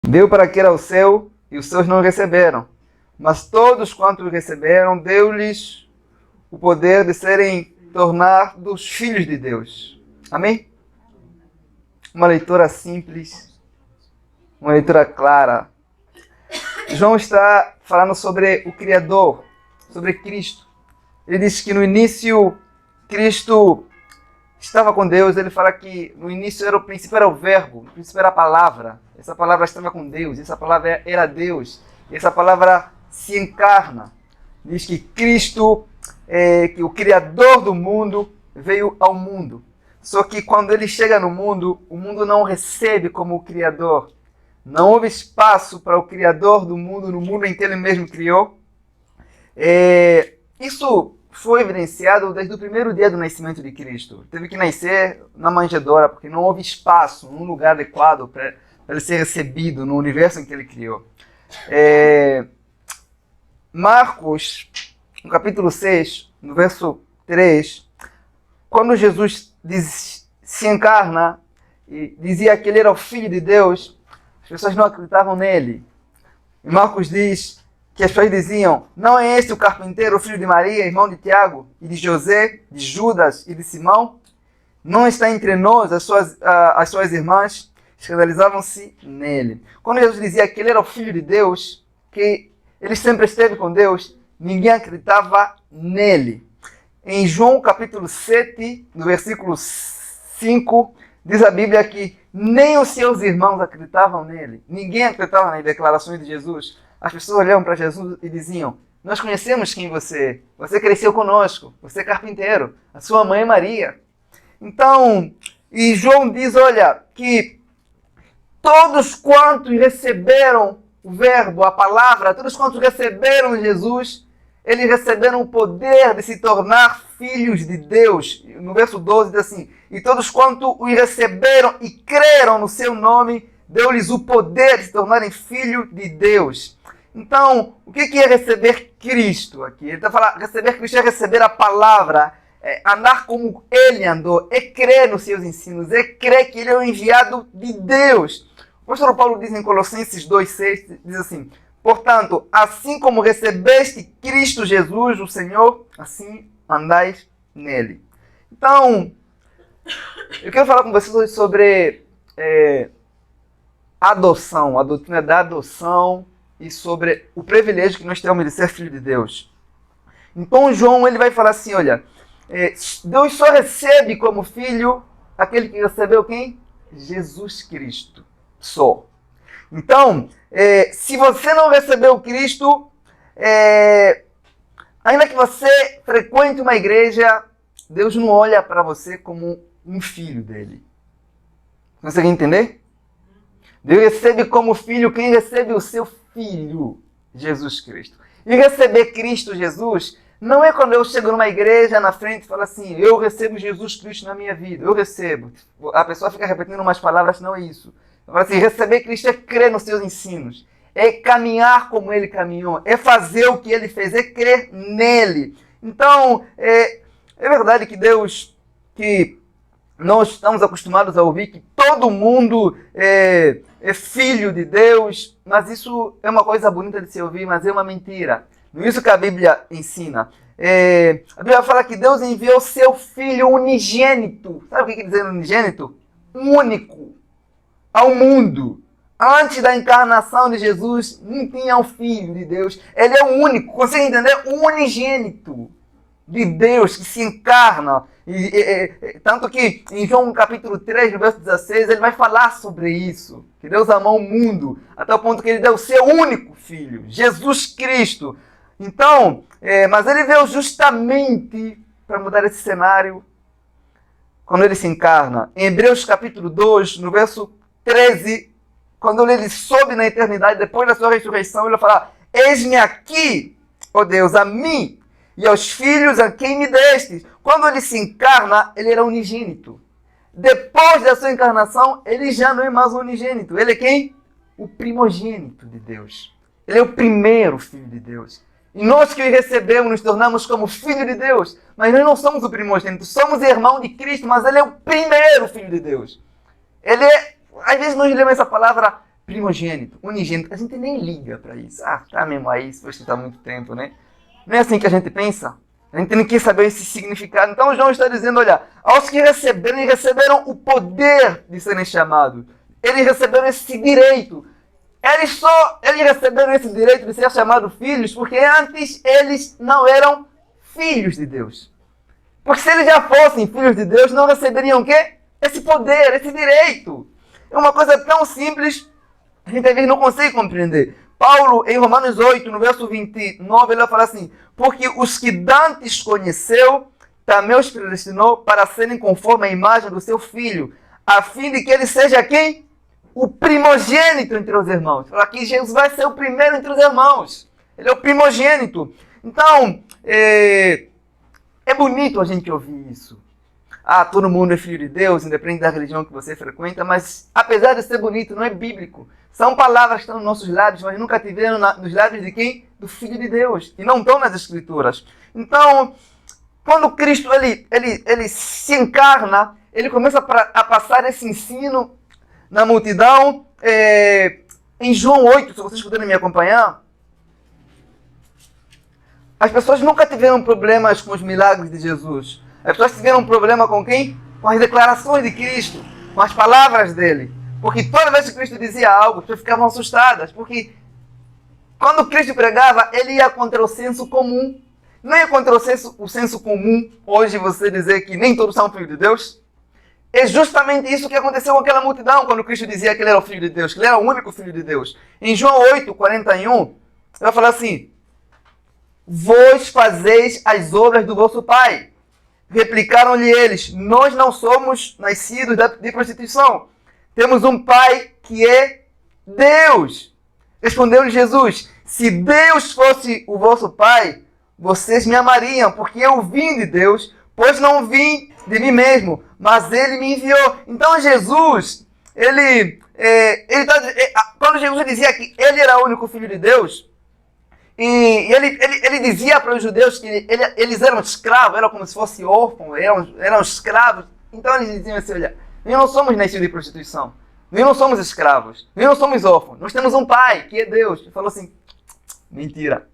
Deu para que era o seu, e os seus não receberam. Mas todos quantos receberam, deu-lhes o poder de serem tornados filhos de Deus. Amém? Uma leitura simples, uma leitura clara. João está falando sobre o Criador, sobre Cristo. Ele diz que no início Cristo estava com Deus. Ele fala que no início o princípio era o verbo, no princípio era a palavra. Essa palavra estava com Deus, essa palavra era Deus. E essa palavra se encarna. Diz que Cristo, que o Criador do mundo, veio ao mundo. Só que quando ele chega no mundo, o mundo não o recebe como o Criador. Não houve espaço para o Criador do mundo, no mundo em que ele mesmo criou. Isso foi evidenciado desde o primeiro dia do nascimento de Cristo. Teve que nascer na manjedoura, porque não houve espaço, num lugar adequado para ele ser recebido no universo em que ele criou. Marcos, no capítulo 6, no verso 3, quando Jesus se encarna e dizia que ele era o Filho de Deus, as pessoas não acreditavam nele. E Marcos diz que as pessoas diziam: não é este o carpinteiro, o filho de Maria, irmão de Tiago, e de José, de Judas e de Simão? Não está entre nós as suas irmãs? Escandalizavam-se nele. Quando Jesus dizia que ele era o Filho de Deus, que ele sempre esteve com Deus, ninguém acreditava nele. Em João capítulo 7, no versículo 5, diz a Bíblia que nem os seus irmãos acreditavam nele. Ninguém acreditava nas declarações de Jesus. As pessoas olhavam para Jesus e diziam: nós conhecemos quem você é. Você cresceu conosco. Você é carpinteiro. A sua mãe é Maria. Então, e João diz, olha, que todos quantos receberam o verbo, a palavra, todos quantos receberam Jesus, eles receberam o poder de se tornar filhos de Deus. No verso 12 diz assim: e todos quantos o receberam e creram no seu nome, deu-lhes o poder de se tornarem filhos de Deus. Então, o que é receber Cristo aqui? Ele está falando, receber Cristo é receber a palavra, andar como ele andou, é crer nos seus ensinos, é crer que ele é o enviado de Deus. O apóstolo Paulo diz em Colossenses 2,6, diz assim: portanto, assim como recebeste Cristo Jesus, o Senhor, assim andais nele. Então, eu quero falar com vocês hoje sobre adoção, a doutrina da adoção e sobre o privilégio que nós temos de ser filho de Deus. Então, João ele vai falar assim, olha, Deus só recebe como filho aquele que recebeu quem? Jesus Cristo. Só. Então, se você não recebeu Cristo, ainda que você frequente uma igreja, Deus não olha para você como um filho dele. Consegue entender? Deus recebe como filho quem recebe o seu filho, Jesus Cristo. E receber Cristo Jesus não é quando eu chego numa igreja na frente e falo assim: eu recebo Jesus Cristo na minha vida. Eu recebo. A pessoa fica repetindo umas palavras, não é isso. Eu falo assim: receber Cristo é crer nos seus ensinos. É caminhar como ele caminhou. É fazer o que ele fez. É crer nele. Então, é verdade que Deus, que nós estamos acostumados a ouvir que todo mundo é filho de Deus, mas isso é uma coisa bonita de se ouvir, mas é uma mentira. Não é isso que a Bíblia ensina. A Bíblia fala que Deus enviou seu Filho unigênito. Sabe o que quer dizer unigênito? Único ao mundo. Antes da encarnação de Jesus, não tinha um Filho de Deus. Ele é o único, consegue entender? O unigênito de Deus que se encarna. Tanto que em João capítulo 3, no verso 16, ele vai falar sobre isso. Que Deus amou o mundo até o ponto que ele deu o seu único Filho, Jesus Cristo. Então, mas ele veio justamente para mudar esse cenário quando ele se encarna. Em Hebreus capítulo 2, no verso 13, quando ele sobe na eternidade, depois da sua ressurreição, ele vai falar: eis-me aqui, ó Deus, a mim e aos filhos a quem me destes. Quando ele se encarna, ele era unigênito. Depois da sua encarnação, ele já não é mais unigênito. Ele é quem? O primogênito de Deus. Ele é o primeiro filho de Deus. E nós que o recebemos, nos tornamos como filho de Deus. Mas nós não somos o primogênito, somos irmão de Cristo, mas ele é o primeiro filho de Deus. Ele é, às vezes nós lemos essa palavra primogênito, unigênito. A gente nem liga para isso. Ah, tá mesmo aí, se você está há muito tempo, né? Não é assim que a gente pensa? A gente tem que saber esse significado. Então João está dizendo, olha, aos que receberam, eles receberam o poder de serem chamados. Eles receberam esse direito. Eles receberam esse direito de ser chamados filhos porque antes eles não eram filhos de Deus. Porque se eles já fossem filhos de Deus, não receberiam o quê? Esse poder, esse direito. É uma coisa tão simples, a gente às vezes não consegue compreender. Paulo, em Romanos 8, no verso 29, ele vai falar assim: porque os que dantes conheceu, também os predestinou para serem conforme a imagem do seu Filho, a fim de que ele seja quem? O primogênito entre os irmãos. Aqui Jesus vai ser o primeiro entre os irmãos. Ele é o primogênito. Então, é bonito a gente ouvir isso. Ah, todo mundo é filho de Deus, independente da religião que você frequenta, mas apesar de ser bonito, não é bíblico. São palavras que estão nos nossos lábios, mas nunca tiveram nos lábios de quem? Do Filho de Deus. E não estão nas Escrituras. Então, quando Cristo ele se encarna, ele começa a passar esse ensino na multidão. Em João 8, se vocês puderem me acompanhar, as pessoas nunca tiveram problemas com os milagres de Jesus. As pessoas tiveram problema com quem? Com as declarações de Cristo, com as palavras dele. Porque toda vez que Cristo dizia algo, as pessoas ficavam assustadas. Porque quando Cristo pregava, ele ia contra o senso comum. Não ia contra o senso comum hoje você dizer que nem todos são filhos de Deus. É justamente isso que aconteceu com aquela multidão quando Cristo dizia que ele era o Filho de Deus, que ele era o único Filho de Deus. Em João 8, 41, ele vai falar assim: vós fazeis as obras do vosso pai. Replicaram-lhe eles: nós não somos nascidos de prostituição. Temos um pai que é Deus. Respondeu-lhe Jesus: se Deus fosse o vosso pai, vocês me amariam, porque eu vim de Deus, pois não vim de mim mesmo, mas ele me enviou. Então Jesus, quando Jesus dizia que ele era o único filho de Deus, e ele dizia para os judeus que eles eram escravos, eram como se fossem órfãos, eram escravos. Então eles diziam assim: olha, nós não somos nascidos de prostituição, nós não somos escravos, nós não somos órfãos, nós temos um pai, que é Deus. Ele falou assim: mentira,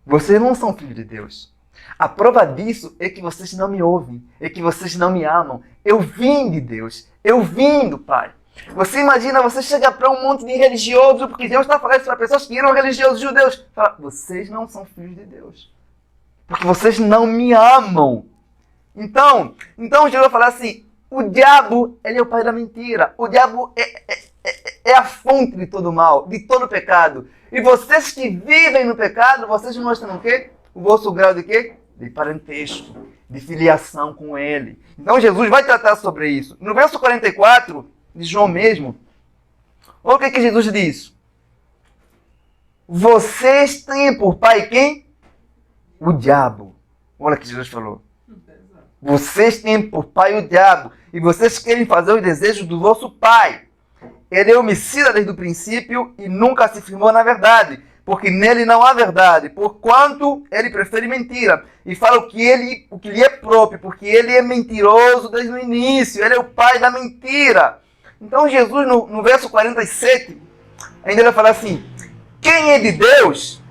vocês não são filhos de Deus. A prova disso é que vocês não me ouvem, é que vocês não me amam. Eu vim de Deus, eu vim do Pai. Você imagina, você chega para um monte de religiosos, porque Deus está falando isso para pessoas que eram religiosos judeus. Fala: vocês não são filhos de Deus, porque vocês não me amam. Então Jesus vai falar assim: o diabo, ele é o pai da mentira. O diabo é a fonte de todo mal, de todo pecado. E vocês que vivem no pecado, vocês mostram o quê? O vosso grau de quê? De parentesco, de filiação com ele. Então Jesus vai tratar sobre isso. No verso 44 de João mesmo, olha o que Jesus diz: vocês têm por pai quem? O diabo. Olha o que Jesus falou. Vocês têm por pai o diabo, e vocês querem fazer os desejos do vosso pai. Ele é homicida desde o princípio e nunca se firmou na verdade, porque nele não há verdade, porquanto ele prefere mentira e fala o que lhe é próprio, porque ele é mentiroso desde o início, ele é o pai da mentira. Então Jesus, no verso 47, ainda vai falar assim: quem é de Deus,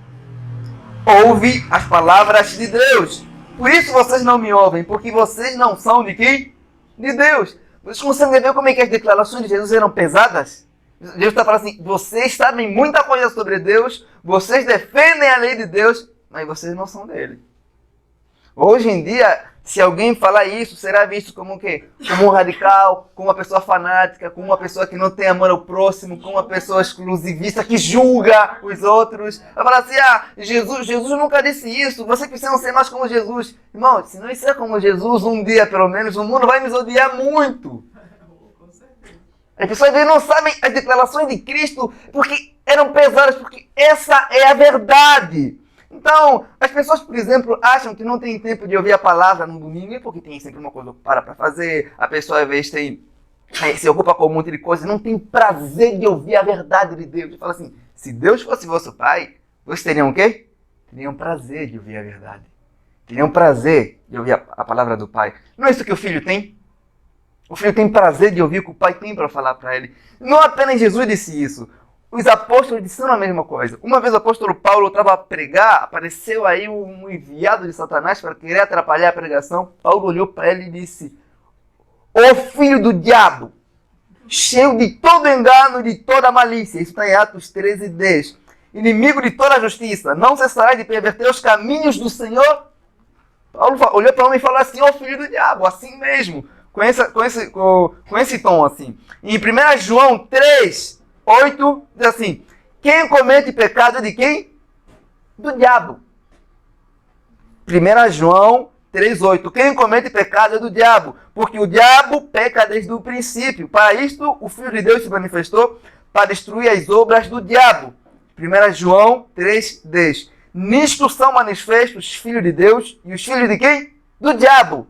ouve as palavras de Deus. Por isso vocês não me ouvem, porque vocês não são de quem? De Deus. Vocês conseguem ver como é que as declarações de Jesus eram pesadas? Deus está falando assim: vocês sabem muita coisa sobre Deus, vocês defendem a lei de Deus, mas vocês não são dele. Hoje em dia, se alguém falar isso, será visto como o quê? Como um radical, como uma pessoa fanática, como uma pessoa que não tem amor ao próximo, como uma pessoa exclusivista que julga os outros. Vai falar assim: ah, Jesus nunca disse isso, vocês precisam ser mais como Jesus. Irmão, se não ser como Jesus um dia pelo menos, o mundo vai nos odiar muito. As pessoas não sabem as declarações de Cristo porque eram pesadas, porque essa é a verdade. Então, as pessoas, por exemplo, acham que não tem tempo de ouvir a palavra no domingo, porque tem sempre uma coisa para fazer, a pessoa às vezes se ocupa com um monte de coisas, não tem prazer de ouvir a verdade de Deus. Ele fala assim: se Deus fosse vosso pai, vocês teriam o quê? Teriam prazer de ouvir a verdade. Teriam prazer de ouvir a palavra do pai. Não é isso que o filho tem? O filho tem prazer de ouvir o que o pai tem para falar para ele. Não apenas Jesus disse isso. Os apóstolos disseram a mesma coisa. Uma vez o apóstolo Paulo estava a pregar, apareceu aí um enviado de Satanás para querer atrapalhar a pregação. Paulo olhou para ele e disse: "Ô filho do diabo, cheio de todo engano e de toda malícia." Isso está em Atos 13:10. "Inimigo de toda a justiça, não cessarás de perverter os caminhos do Senhor." Paulo olhou para ele e falou assim: "Ô filho do diabo", assim mesmo, com esse tom assim. Em 1 João 3:8 diz assim: "Quem comete pecado de quem? Do diabo." 1 João 3:8. "Quem comete pecado é do diabo, porque o diabo peca desde o princípio. Para isto o Filho de Deus se manifestou, para destruir as obras do diabo." 1 João 3:10. "Nisto são manifestos os filhos de Deus e os filhos de quem? Do diabo.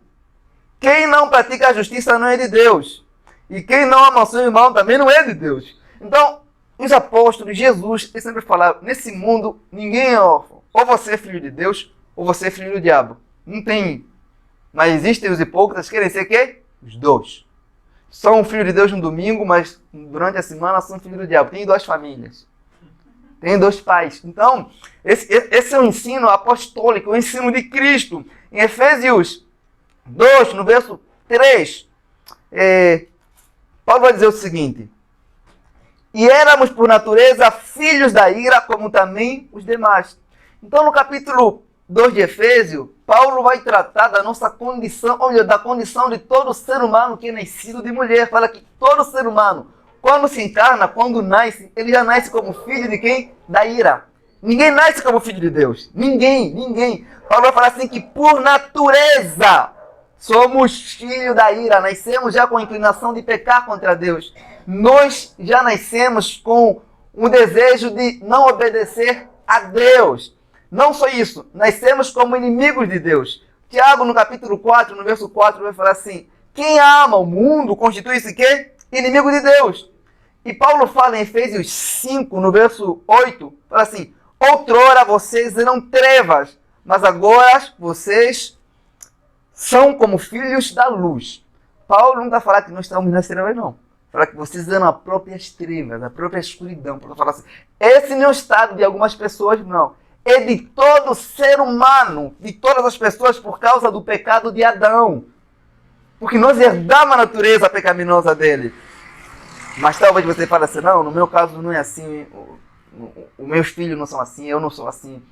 Quem não pratica a justiça não é de Deus. E quem não ama o seu irmão também não é de Deus." Então, os apóstolos, Jesus, eles sempre falavam: nesse mundo ninguém é órfão. Ou você é filho de Deus, ou você é filho do diabo. Não tem. Mas existem os hipócritas que querem ser quê? Os dois. São filho de Deus no domingo, mas durante a semana são filho do diabo. Tem 2 famílias. Tem 2 pais. Então, esse é o ensino apostólico, o ensino de Cristo. Em Efésios 2, no verso 3, Paulo vai dizer o seguinte: "E éramos por natureza filhos da ira, como também os demais." Então, no capítulo 2 de Efésios, Paulo vai tratar da nossa condição, ou da condição de todo ser humano que é nascido de mulher. Fala que todo ser humano, quando se encarna, quando nasce, ele já nasce como filho de quem? Da ira. Ninguém nasce como filho de Deus. Ninguém. Paulo vai falar assim que por natureza somos filhos da ira. Nascemos já com a inclinação de pecar contra Deus. Nós já nascemos com um desejo de não obedecer a Deus. Não só isso, nascemos como inimigos de Deus. Tiago, no capítulo 4, no verso 4, vai falar assim: "Quem ama o mundo constitui-se quê? Inimigo de Deus." E Paulo fala em Efésios 5, no verso 8, fala assim: "Outrora vocês eram trevas, mas agora vocês são como filhos da luz." Paulo não está falando que nós estamos nas trevas, não. Fala que vocês eram as próprias trevas, a própria escuridão. Paulo fala assim: esse não é o estado de algumas pessoas, não. É de todo ser humano, de todas as pessoas, por causa do pecado de Adão. Porque nós herdamos a natureza pecaminosa dele. Mas talvez você fale assim: "Não, no meu caso não é assim, os meus filhos não são assim, eu não sou assim."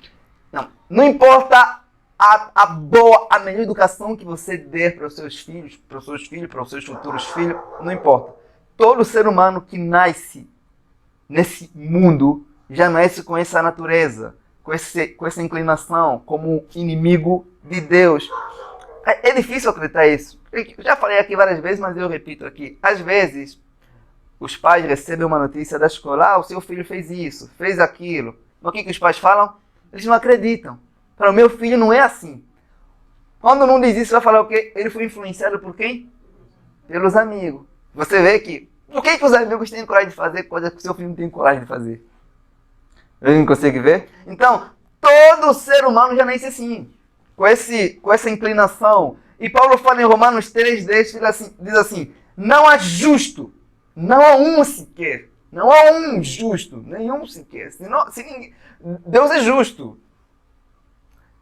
Não importa a melhor educação que você der para os seus filhos, para os seus futuros filhos, não importa. Todo ser humano que nasce nesse mundo já nasce com essa natureza, com essa inclinação, como inimigo de Deus. É difícil acreditar isso. Eu já falei aqui várias vezes, mas eu repito aqui. Às vezes, os pais recebem uma notícia da escola: o seu filho fez isso, fez aquilo. O que os pais falam? Eles não acreditam. Para o meu filho não é assim. Quando não diz isso, vai falar o quê? Ele foi influenciado por quem? Pelos amigos. Você vê que, por que os amigos têm coragem de fazer coisas que o seu filho não tem coragem de fazer? Ele não consegue ver? Então, todo ser humano já nasce assim, com essa inclinação. E Paulo fala em Romanos 3:10, diz assim: "Não há justo, não há um sequer, não há um justo, nenhum sequer." Deus é justo.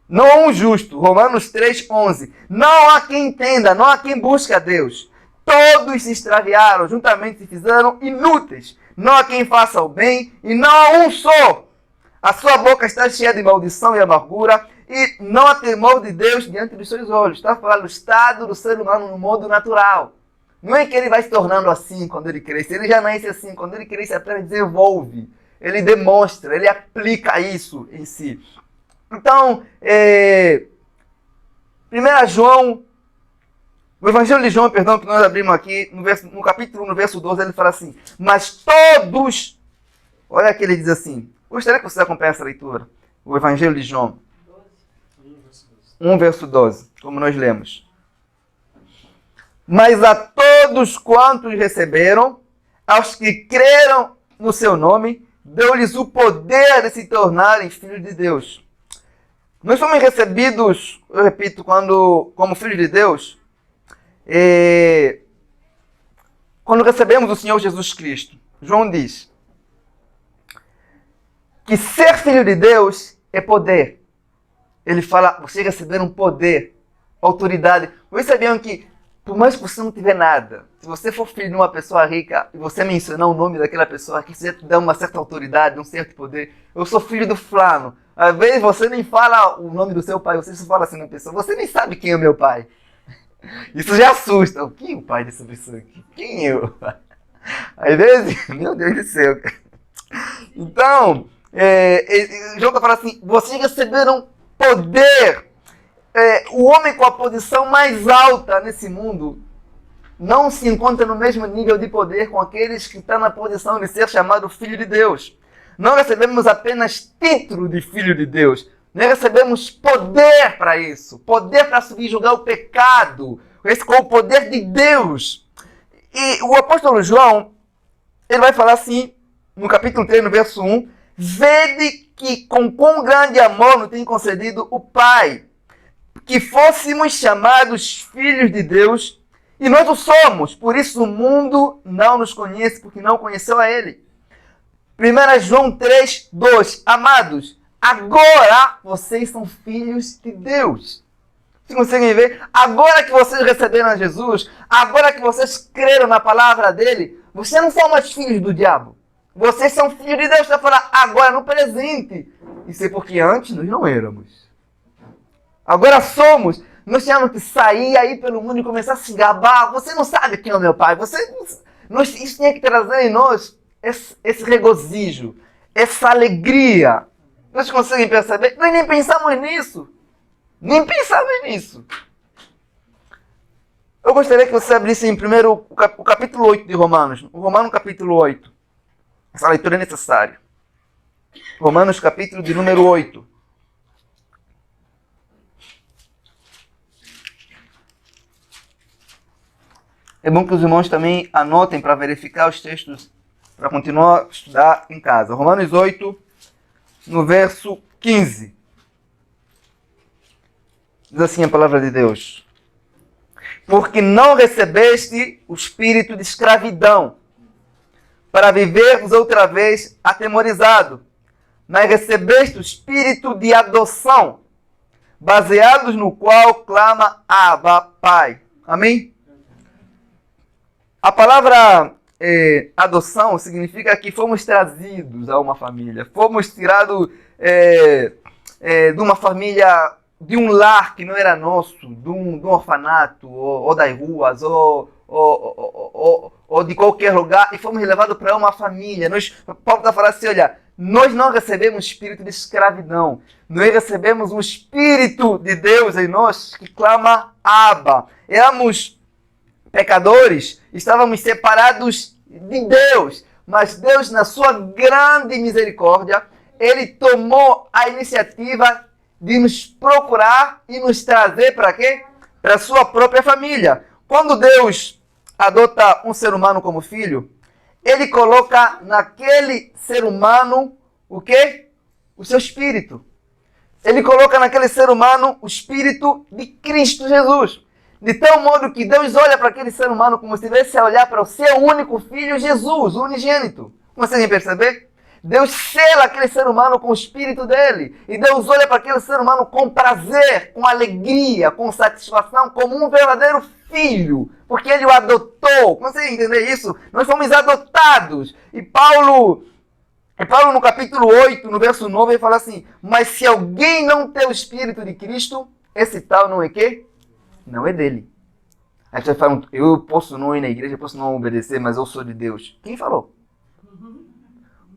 Não há um justo. Romanos 3:11. "Não há quem entenda, não há quem busque a Deus. Todos se extraviaram, juntamente se fizeram inúteis. Não há quem faça o bem, e não há um só. A sua boca está cheia de maldição e amargura, e não há temor de Deus diante dos seus olhos." Está falando do estado do ser humano no modo natural. Não é que ele vai se tornando assim quando ele cresce. Ele já nasce assim. Quando ele cresce, apenas desenvolve. Ele demonstra, ele aplica isso em si. Então, 1 João, o Evangelho de João, perdão, que nós abrimos aqui, no capítulo 1, no verso 12, ele fala assim: "Mas todos," olha que ele diz assim, gostaria que você acompanhe essa leitura, o Evangelho de João, 1, verso 12, como nós lemos. "Mas a todos quantos receberam, aos que creram no seu nome, deu-lhes o poder de se tornarem filhos de Deus." Nós somos recebidos, eu repito, como filhos de Deus, quando recebemos o Senhor Jesus Cristo, João diz que ser filho de Deus é poder. Ele fala, vocês receberam poder, autoridade. Vocês sabiam que, por mais que você não tiver nada, se você for filho de uma pessoa rica e você mencionar o nome daquela pessoa que você te dá uma certa autoridade, um certo poder, eu sou filho do fulano. Às vezes você nem fala o nome do seu pai, você só fala assim na pessoa, você nem sabe quem é o meu pai. Isso já assusta. Quem é o pai dessa pessoa aqui? Quem é eu? Às vezes, meu Deus do céu. Então, João está falando assim, vocês receberam poder. O homem com a posição mais alta nesse mundo não se encontra no mesmo nível de poder com aqueles que estão na posição de ser chamado filho de Deus. Não recebemos apenas título de filho de Deus. Nós recebemos poder para isso. Poder para subjugar o pecado. Esse com o poder de Deus. E o apóstolo João, ele vai falar assim, no capítulo 3, no verso 1, vede que com quão grande amor nos tem concedido o Pai, que fôssemos chamados filhos de Deus, e nós o somos. Por isso o mundo não nos conhece, porque não conheceu a Ele. 1 João 3, 2. Amados, agora vocês são filhos de Deus. Vocês conseguem ver? Agora que vocês receberam a Jesus, agora que vocês creram na palavra dele, vocês não são mais filhos do diabo. Vocês são filhos de Deus. Está falando agora, no presente. Isso é porque antes nós não éramos. Agora somos. Nós tínhamos que sair aí pelo mundo e começar a se gabar. Você não sabe quem é o meu pai. Isso tinha que trazer em nós esse regozijo, essa alegria. Vocês conseguem perceber? Nós nem pensamos nisso. Nem pensamos nisso. Eu gostaria que você abrisse em primeiro o capítulo 8 de Romanos. O Romanos capítulo 8. Essa leitura é necessária. Romanos capítulo de número 8. É bom que os irmãos também anotem para verificar os textos, para continuar a estudar em casa. Romanos 8, no verso 15. Diz assim a palavra de Deus. Porque não recebeste o espírito de escravidão, para vivermos outra vez atemorizado, mas recebeste o espírito de adoção, baseados no qual clama Abba, Pai. Amém? A palavra adoção significa que fomos trazidos a uma família. Fomos tirados de uma família, de um lar que não era nosso, de um orfanato, ou das ruas, ou de qualquer lugar, e fomos levados para uma família. Paulo está falando assim, olha, nós não recebemos espírito de escravidão. Nós recebemos um espírito de Deus em nós que clama Abba. Éramos pecadores, estávamos separados de Deus, mas Deus, na sua grande misericórdia, Ele tomou a iniciativa de nos procurar e nos trazer para quê? Para a sua própria família. Quando Deus adota um ser humano como filho, Ele coloca naquele ser humano o quê? O seu espírito. Ele coloca naquele ser humano o espírito de Cristo Jesus. De tal modo que Deus olha para aquele ser humano como se estivesse a olhar para o seu único filho, Jesus, o unigênito. Conseguem perceber? Deus sela aquele ser humano com o espírito dele. E Deus olha para aquele ser humano com prazer, com alegria, com satisfação, como um verdadeiro filho. Porque ele o adotou. Conseguem entender isso? Nós fomos adotados. E Paulo no capítulo 8, no verso 9, ele fala assim, mas se alguém não tem o espírito de Cristo, esse tal não é quê? Não é dele. Aí você fala, eu posso não ir na igreja, eu posso não obedecer, mas eu sou de Deus. Quem falou?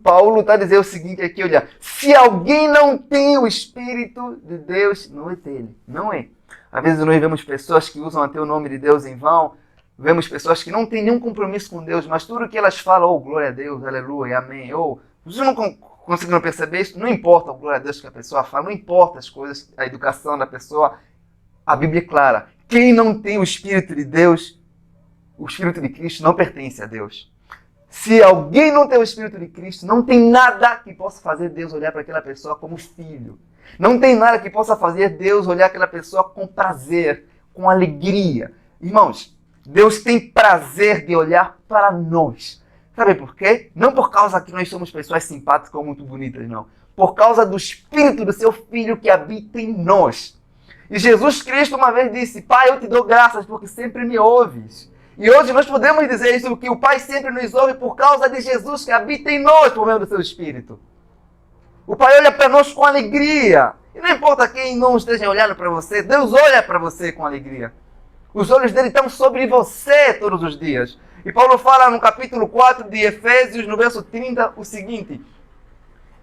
Paulo está dizendo o seguinte aqui, olha, se alguém não tem o Espírito de Deus, não é dele. Não é. Às vezes nós vemos pessoas que usam até o nome de Deus em vão, vemos pessoas que não têm nenhum compromisso com Deus, mas tudo que elas falam, oh, glória a Deus, aleluia, amém, ou, vocês não conseguiram perceber isso? Não importa a glória a Deus que a pessoa fala, não importa as coisas, a educação da pessoa, a Bíblia é clara. Quem não tem o Espírito de Deus, o Espírito de Cristo não pertence a Deus. Se alguém não tem o Espírito de Cristo, não tem nada que possa fazer Deus olhar para aquela pessoa como filho. Não tem nada que possa fazer Deus olhar aquela pessoa com prazer, com alegria. Irmãos, Deus tem prazer de olhar para nós. Sabe por quê? Não por causa que nós somos pessoas simpáticas ou muito bonitas, não. Por causa do Espírito do seu Filho que habita em nós. E Jesus Cristo uma vez disse: Pai, eu te dou graças porque sempre me ouves. E hoje nós podemos dizer isso, que o Pai sempre nos ouve por causa de Jesus que habita em nós por meio do seu Espírito. O Pai olha para nós com alegria. E não importa quem não esteja olhando para você, Deus olha para você com alegria. Os olhos dele estão sobre você todos os dias. E Paulo fala no capítulo 4 de Efésios, no verso 30, o seguinte: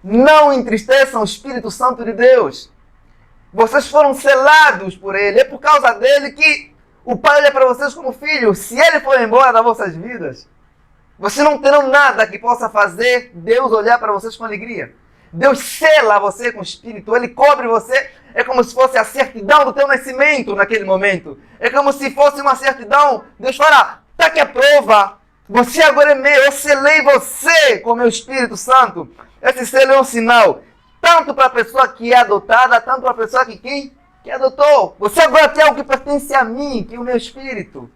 não entristeçam o Espírito Santo de Deus. Vocês foram selados por ele. É por causa dele que o Pai olha para vocês como filhos. Se ele for embora das vossas vidas, vocês não terão nada que possa fazer Deus olhar para vocês com alegria. Deus sela você com o Espírito, Ele cobre você, é como se fosse a certidão do teu nascimento naquele momento. É como se fosse uma certidão. Deus fala: está aqui a prova, você agora é meu, eu selei você com o meu Espírito Santo. Esse selo é um sinal, tanto para a pessoa que é adotada, tanto para a pessoa que adotou. Você agora tem algo que pertence a mim, que é o meu Espírito.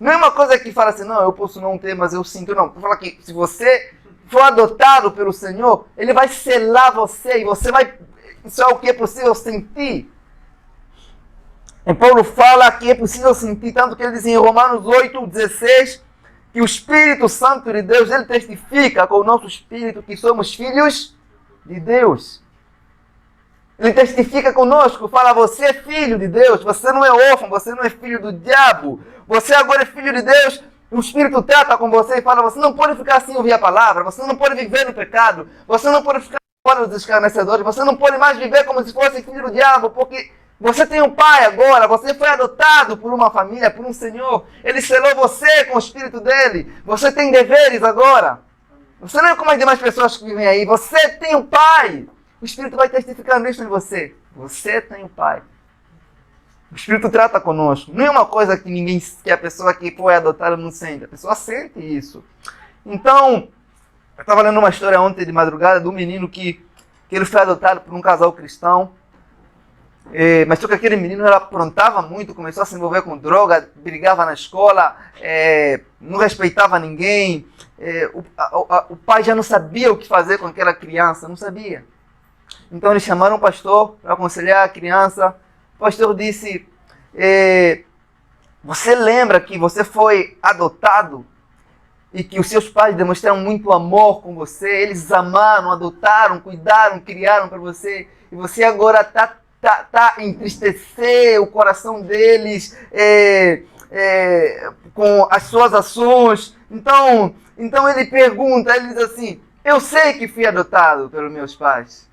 Não é uma coisa que fala assim: não, eu posso não ter, mas eu sinto. Não, fala que se você for adotado pelo Senhor, Ele vai selar você e você vai... Isso é o que é possível sentir. E Paulo fala que é possível sentir, tanto que ele diz em Romanos 8:16, que o Espírito Santo de Deus, ele testifica com o nosso espírito que somos filhos de Deus. Ele testifica conosco, fala: você é filho de Deus, você não é órfão, você não é filho do diabo, você agora é filho de Deus. O Espírito trata com você e fala: você não pode ficar assim ouvir a palavra, você não pode viver no pecado, você não pode ficar fora dos escarnecedores, você não pode mais viver como se fosse filho do diabo, porque você tem um pai agora, você foi adotado por uma família, por um Senhor. Ele selou você com o Espírito dele. Você tem deveres agora. Você não é como as demais pessoas que vivem aí, você tem um pai. O Espírito vai testificando isso em você. Você tem um pai. O Espírito trata conosco. Não é uma coisa que a pessoa que foi adotada não sente. A pessoa sente isso. Então, eu estava lendo uma história ontem de madrugada de um menino que ele foi adotado por um casal cristão. Mas só que aquele menino ele aprontava muito, começou a se envolver com droga, brigava na escola, não respeitava ninguém. O pai já não sabia o que fazer com aquela criança, não sabia. Então eles chamaram o pastor para aconselhar a criança. O pastor disse: você lembra que você foi adotado e que os seus pais demonstraram muito amor com você? Eles amaram, adotaram, cuidaram, criaram para você. E você agora está a entristecer o coração deles com as suas ações. Então ele pergunta, ele diz assim: eu sei que fui adotado pelos meus pais,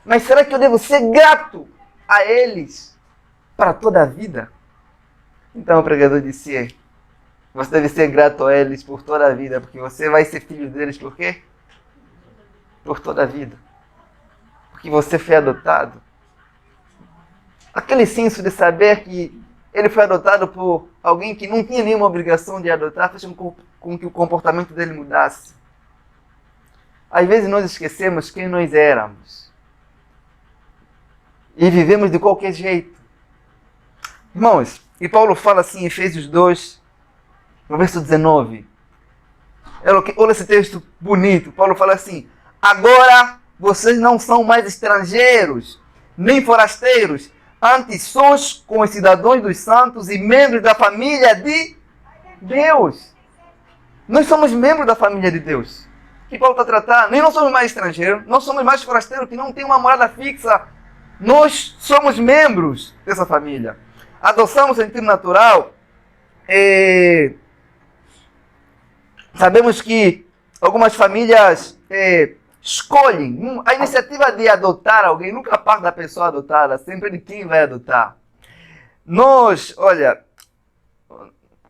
mas será que eu devo ser grato a eles para toda a vida? Então o pregador disse: você deve ser grato a eles por toda a vida, porque você vai ser filho deles por quê? Por toda a vida. Porque você foi adotado. Aquele senso de saber que ele foi adotado por alguém que não tinha nenhuma obrigação de adotar, fez com que o comportamento dele mudasse. Às vezes nós esquecemos quem nós éramos. E vivemos de qualquer jeito. Irmãos, e Paulo fala assim em Efésios 2, no verso 19. Olha esse texto bonito. Paulo fala assim: agora vocês não são mais estrangeiros, nem forasteiros, antes sois concidadãos dos santos e membros da família de Deus. Nós somos membros da família de Deus. Que Paulo está tratando? Nem não somos mais estrangeiros, não somos mais forasteiros que não tem uma morada fixa. Nós somos membros dessa família. Adoção no sentido natural. Sabemos que algumas famílias escolhem. A iniciativa de adotar alguém nunca parte da pessoa adotada, sempre de quem vai adotar. Nós, olha,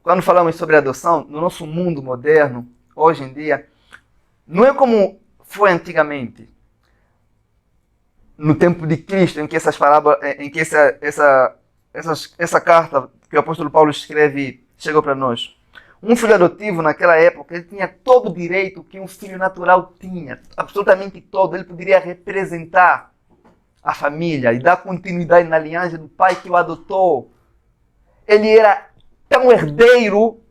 quando falamos sobre adoção, no nosso mundo moderno, hoje em dia, não é como foi antigamente. No tempo de Cristo, em que essas palavras, em que essa carta que o apóstolo Paulo escreve chegou para nós. Um filho adotivo naquela época, ele tinha todo o direito que um filho natural tinha, absolutamente todo. Ele poderia representar a família e dar continuidade na linhagem do pai que o adotou. Ele era tão herdeiro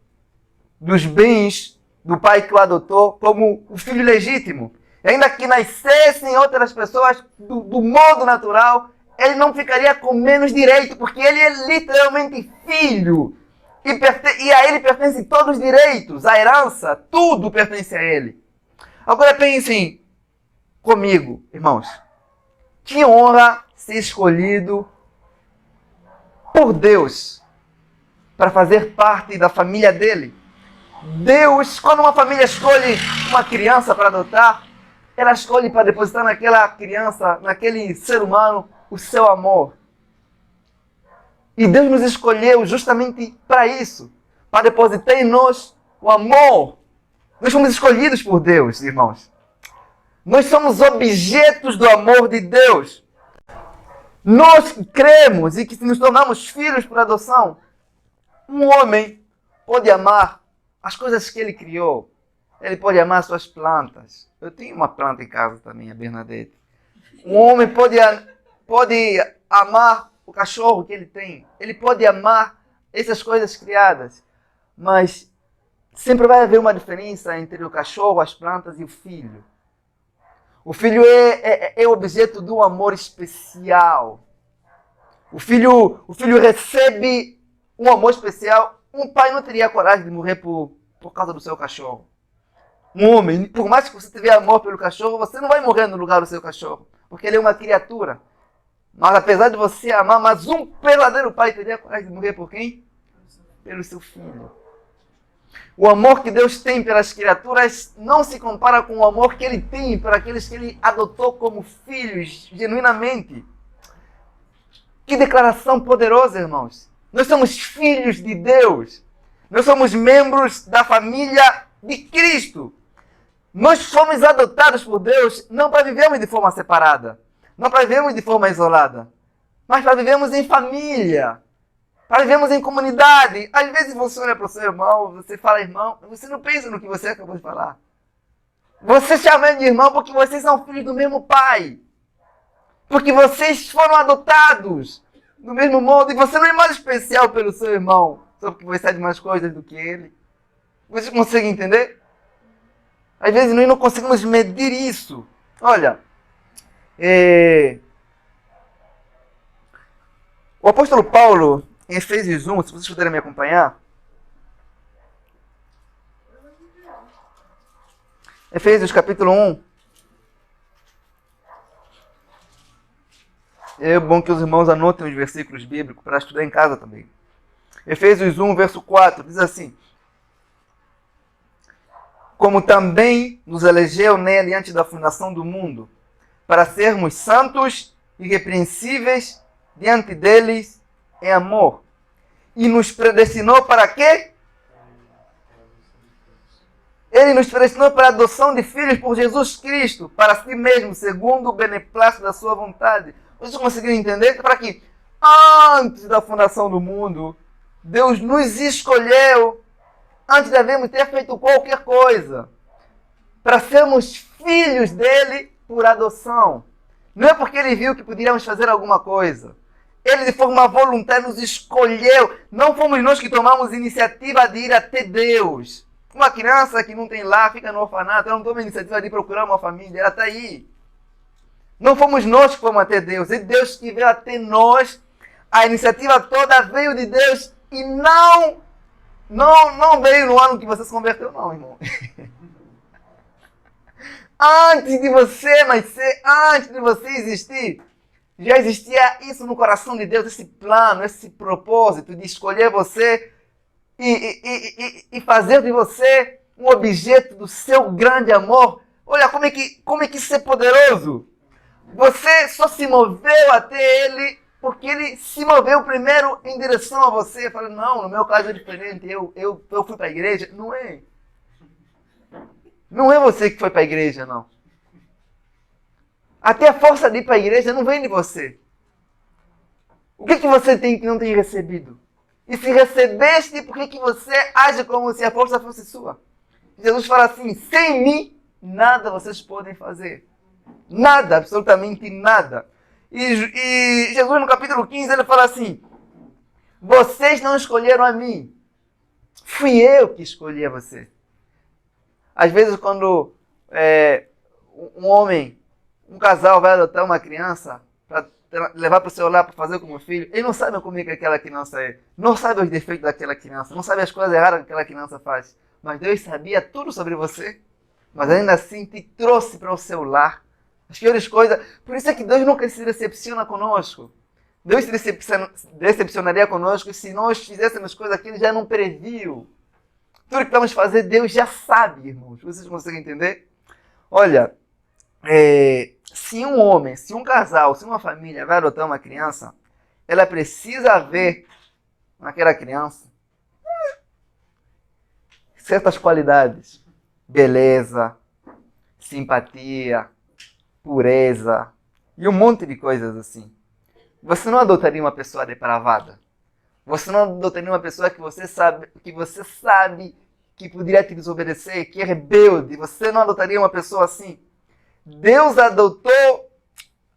dos bens do pai que o adotou como o filho legítimo. E ainda que nascessem outras pessoas do modo natural, ele não ficaria com menos direito, porque ele é literalmente filho. E a ele pertencem todos os direitos, a herança, tudo pertence a ele. Agora pensem comigo, irmãos. Que honra ser escolhido por Deus para fazer parte da família dele. Deus, quando uma família escolhe uma criança para adotar, ela escolhe para depositar naquela criança, naquele ser humano, o seu amor. E Deus nos escolheu justamente para isso, para depositar em nós o amor. Nós fomos escolhidos por Deus, irmãos. Nós somos objetos do amor de Deus. Nós que cremos e que nos tornamos filhos por adoção. Um homem pode amar as coisas que ele criou. Ele pode amar suas plantas. Eu tenho uma planta em casa também, a Bernadette. Um homem pode amar o cachorro que ele tem. Ele pode amar essas coisas criadas. Mas sempre vai haver uma diferença entre o cachorro, as plantas e o filho. O filho é objeto de um amor especial. O filho recebe um amor especial. Um pai não teria coragem de morrer por causa do seu cachorro. Um homem, por mais que você tiver amor pelo cachorro, você não vai morrer no lugar do seu cachorro. Porque ele é uma criatura. Mas apesar de você amar, mas um verdadeiro pai teria coragem de morrer por quem? Pelo seu filho. O amor que Deus tem pelas criaturas não se compara com o amor que Ele tem para aqueles que Ele adotou como filhos, genuinamente. Que declaração poderosa, irmãos. Nós somos filhos de Deus. Nós somos membros da família de Cristo. Nós fomos adotados por Deus não para vivermos de forma separada, não para vivermos de forma isolada, mas para vivermos em família. Para vivermos em comunidade. Às vezes você olha para o seu irmão, você fala irmão, você não pensa no que você acabou de falar. Você chama ele de irmão porque vocês são filhos do mesmo pai. Porque vocês foram adotados do mesmo modo. E você não é mais especial pelo seu irmão, só porque você sabe mais coisas do que ele. Vocês conseguem entender? Às vezes nós não conseguimos medir isso. Olha, o apóstolo Paulo, em Efésios 1, se vocês puderem me acompanhar. Efésios capítulo 1. É bom que os irmãos anotem os versículos bíblicos para estudar em casa também. Efésios 1, verso 4, diz assim: como também nos elegeu nele antes da fundação do mundo, para sermos santos e irrepreensíveis diante deles em amor. E nos predestinou para quê? Ele nos predestinou para a adoção de filhos por Jesus Cristo, para si mesmo, segundo o beneplácito da sua vontade. Vocês conseguiram entender? Para que antes da fundação do mundo, Deus nos escolheu, antes de havermos ter feito qualquer coisa, para sermos filhos dele por adoção. Não é porque ele viu que poderíamos fazer alguma coisa. Ele, de forma voluntária, nos escolheu. Não fomos nós que tomamos iniciativa de ir até Deus. Uma criança que não tem lar, fica no orfanato, ela não toma iniciativa de procurar uma família, ela está aí. Não fomos nós que fomos até Deus, é Deus que veio até nós. A iniciativa toda veio de Deus e não veio no ano que você se converteu, não, irmão. Antes de você nascer, antes de você existir, já existia isso no coração de Deus, esse plano, esse propósito de escolher você e fazer de você um objeto do seu grande amor. Olha como é que isso é poderoso. Você só se moveu até Ele porque Ele se moveu primeiro em direção a você. Fala, não, no meu caso é diferente, eu fui para a igreja. Não é. Não é você que foi para a igreja, não. Até a força de ir para a igreja não vem de você. O que você tem que não tem recebido? E se recebeste, por que você age como se a força fosse sua? Jesus fala assim, sem mim, nada vocês podem fazer. Nada, absolutamente nada. E Jesus no capítulo 15, ele fala assim, vocês não escolheram a mim, Fui eu que escolhi você. Às vezes, quando um homem, um casal vai adotar uma criança para levar para o seu lar para fazer como filho, ele não sabe como é que aquela criança é, não sabe os defeitos daquela criança, não sabe as coisas erradas que aquela criança faz. Mas Deus sabia tudo sobre você, mas ainda assim te trouxe para o seu lar. As piores coisas. Por isso é que Deus nunca se decepciona conosco. Deus se decepcionaria conosco se nós fizéssemos coisas que Ele já não previu. Tudo que vamos fazer, Deus já sabe, irmãos. Vocês conseguem entender? Olha, se um homem, se um casal, se uma família vai adotar uma criança, ela precisa ver naquela criança certas qualidades. Beleza, simpatia, pureza e um monte de coisas assim. Você não adotaria uma pessoa depravada. Você não adotaria uma pessoa que você sabe que poderia te desobedecer, que é rebelde. Você não adotaria uma pessoa assim. Deus adotou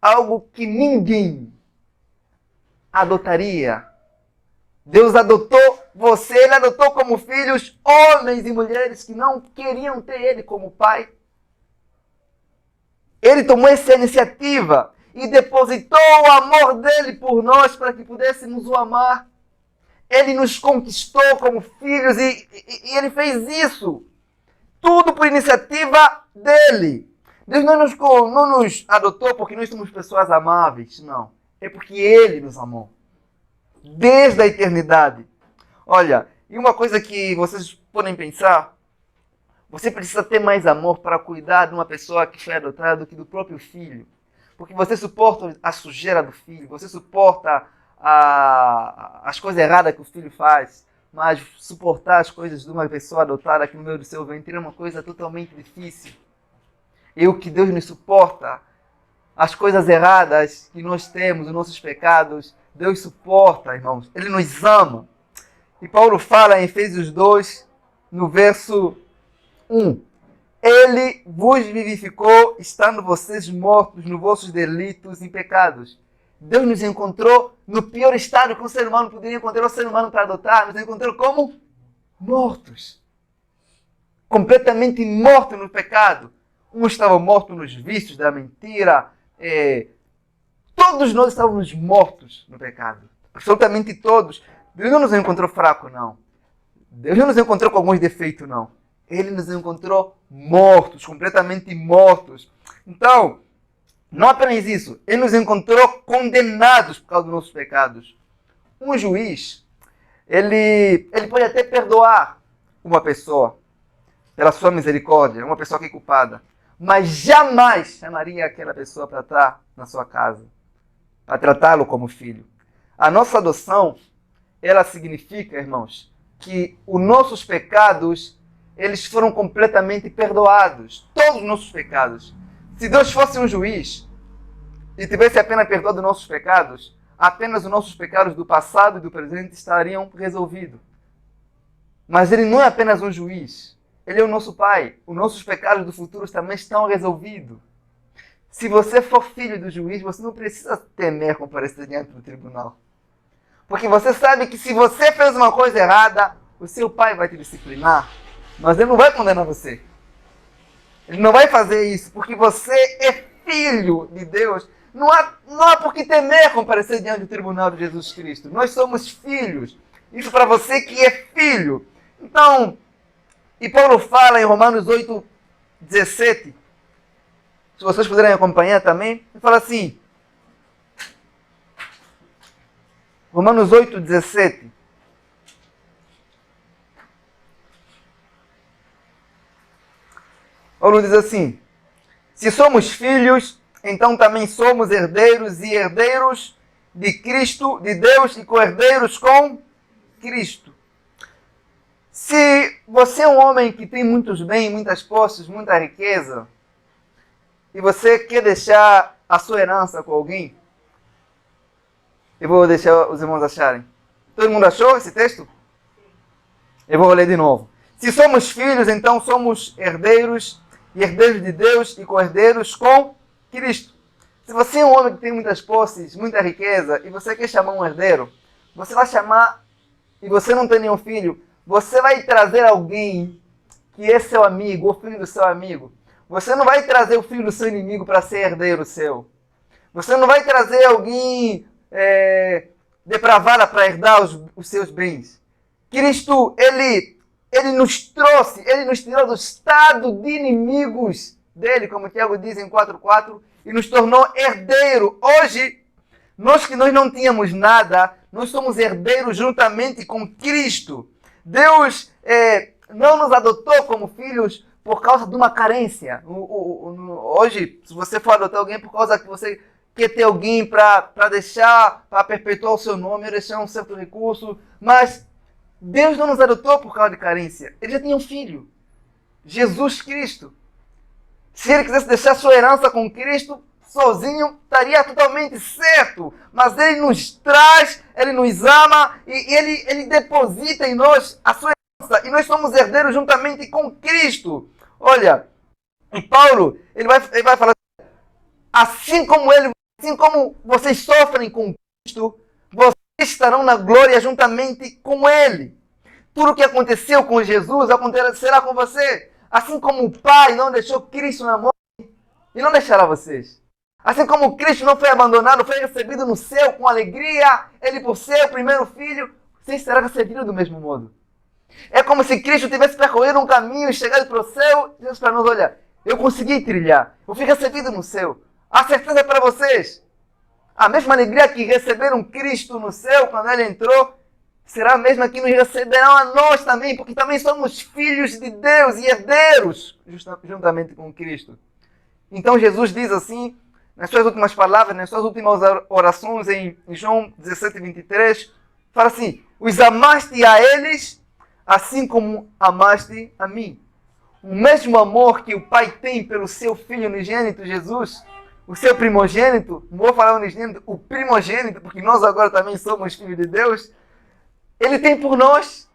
algo que ninguém adotaria. Deus adotou você, Ele adotou como filhos homens e mulheres que não queriam ter Ele como pai. Ele tomou essa iniciativa e depositou o amor dele por nós para que pudéssemos o amar. Ele nos conquistou como filhos e Ele fez isso. Tudo por iniciativa dele. Deus não nos adotou porque nós somos pessoas amáveis, não. É porque Ele nos amou. Desde a eternidade. Olha, e uma coisa que vocês podem pensar, você precisa ter mais amor para cuidar de uma pessoa que foi adotada do que do próprio filho. Porque você suporta a sujeira do filho, você suporta as coisas erradas que o filho faz, mas suportar as coisas de uma pessoa adotada aqui no meio do seu ventre é uma coisa totalmente difícil. E o que Deus nos suporta, as coisas erradas que nós temos, os nossos pecados, Deus suporta, irmãos. Ele nos ama. E Paulo fala em Efésios 2, no verso 1. Ele vos vivificou, estando vocês mortos nos vossos delitos e pecados. Deus nos encontrou no pior estado que um ser humano poderia encontrar, um ser humano para adotar. Nos encontrou como mortos. Completamente mortos no pecado. Uns estavam mortos nos vícios da mentira. Todos nós estávamos mortos no pecado. Absolutamente todos. Deus não nos encontrou fraco, não. Deus não nos encontrou com alguns defeitos, não. Ele nos encontrou mortos, completamente mortos. Então, não apenas isso, Ele nos encontrou condenados por causa dos nossos pecados. Um juiz, ele pode até perdoar uma pessoa pela sua misericórdia, uma pessoa que é culpada, mas jamais chamaria aquela pessoa para estar na sua casa, para tratá-lo como filho. A nossa adoção, ela significa, irmãos, que os nossos pecados, eles foram completamente perdoados. Todos os nossos pecados. Se Deus fosse um juiz e tivesse apenas perdoado os nossos pecados, apenas os nossos pecados do passado e do presente estariam resolvidos. Mas Ele não é apenas um juiz. Ele é o nosso Pai. Os nossos pecados do futuro também estão resolvidos. Se você for filho do juiz, você não precisa temer comparecer diante do tribunal. Porque você sabe que se você fez uma coisa errada, o seu pai vai te disciplinar, mas ele não vai condenar você. Ele não vai fazer isso, porque você é filho de Deus. Não há por que temer comparecer diante do tribunal de Jesus Cristo. Nós somos filhos. Isso para você que é filho. Então, e Paulo fala em Romanos 8, 17, se vocês puderem acompanhar também, ele fala assim, Romanos 8, 17. Paulo diz assim, se somos filhos, então também somos herdeiros e herdeiros de Cristo, de Deus e co-herdeiros com Cristo. Se você é um homem que tem muitos bens, muitas posses, muita riqueza, e você quer deixar a sua herança com alguém, eu vou deixar os irmãos acharem. Todo mundo achou esse texto? Eu vou ler de novo. Se somos filhos, então somos herdeiros, e herdeiros de Deus e co-herdeiros com Cristo. Se você é um homem que tem muitas posses, muita riqueza, e você quer chamar um herdeiro, você vai chamar, e você não tem nenhum filho, você vai trazer alguém que é seu amigo, ou filho do seu amigo. Você não vai trazer o filho do seu inimigo para ser herdeiro seu. Você não vai trazer alguém depravado para herdar os seus bens. Cristo, ele nos trouxe, ele nos tirou do estado de inimigos dele, como Tiago diz em 4:4, e nos tornou herdeiro. Hoje, nós não tínhamos nada, nós somos herdeiros juntamente com Cristo. Deus não nos adotou como filhos por causa de uma carência. Hoje, se você for adotar alguém por causa que você quer ter alguém para deixar, para perpetuar o seu nome, deixar um certo recurso, mas Deus não nos adotou por causa de carência. Ele já tinha um filho, Jesus Cristo. Se ele quisesse deixar sua herança com Cristo, sozinho, estaria totalmente certo. Mas ele nos traz, ele nos ama e ele deposita em nós a sua herança. E nós somos herdeiros juntamente com Cristo. Olha, e Paulo, ele vai falar, assim como vocês sofrem com Cristo, vocês estarão na glória juntamente com Ele. Tudo o que aconteceu com Jesus acontecerá com você. Assim como o Pai não deixou Cristo na morte, e não deixará vocês. Assim como Cristo não foi abandonado, foi recebido no céu com alegria, Ele por ser o primeiro filho, você será recebido do mesmo modo. É como se Cristo tivesse percorrido um caminho e chegado para o céu, e diz para nós, olha, eu consegui trilhar, eu fui recebido no céu. A certeza é para vocês. A mesma alegria que receberam Cristo no céu quando Ele entrou, será a mesma que nos receberão a nós também, porque também somos filhos de Deus e herdeiros juntamente com Cristo. Então Jesus diz assim, nas suas últimas palavras, nas suas últimas orações em João 17:23, fala assim, os amaste a eles, assim como amaste a mim. O mesmo amor que o Pai tem pelo seu Filho unigênito, Jesus, o seu primogênito, não vou falar unigênito, o primogênito, porque nós agora também somos filhos de Deus, Ele tem por nós.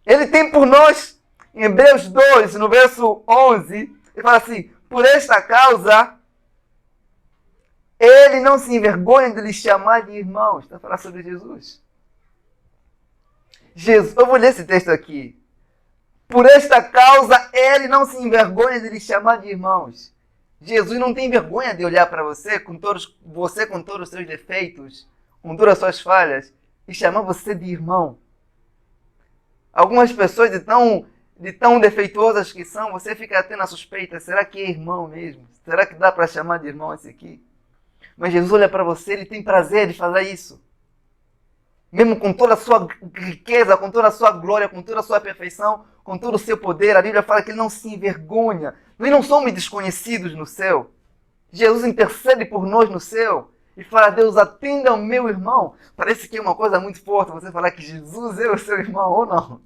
Ele tem por nós. Em Hebreus 2, no verso 11, ele fala assim, por esta causa, Ele não se envergonha de lhes chamar de irmãos. Está falando sobre Jesus. Eu vou ler esse texto aqui. Por esta causa, Ele não se envergonha de lhes chamar de irmãos. Jesus não tem vergonha de olhar para você com todos os seus defeitos, com todas as suas falhas, e chamar você de irmão. Algumas pessoas de tão defeituosas que são, você fica até na suspeita, será que é irmão mesmo? Será que dá para chamar de irmão esse aqui? Mas Jesus olha para você, Ele tem prazer de fazer isso. Mesmo com toda a sua riqueza, com toda a sua glória, com toda a sua perfeição, com todo o seu poder, a Bíblia fala que Ele não se envergonha. Nós não somos desconhecidos no céu. Jesus intercede por nós no céu e fala, Deus, atenda ao meu irmão. Parece que é uma coisa muito forte você falar que Jesus é o seu irmão, ou não?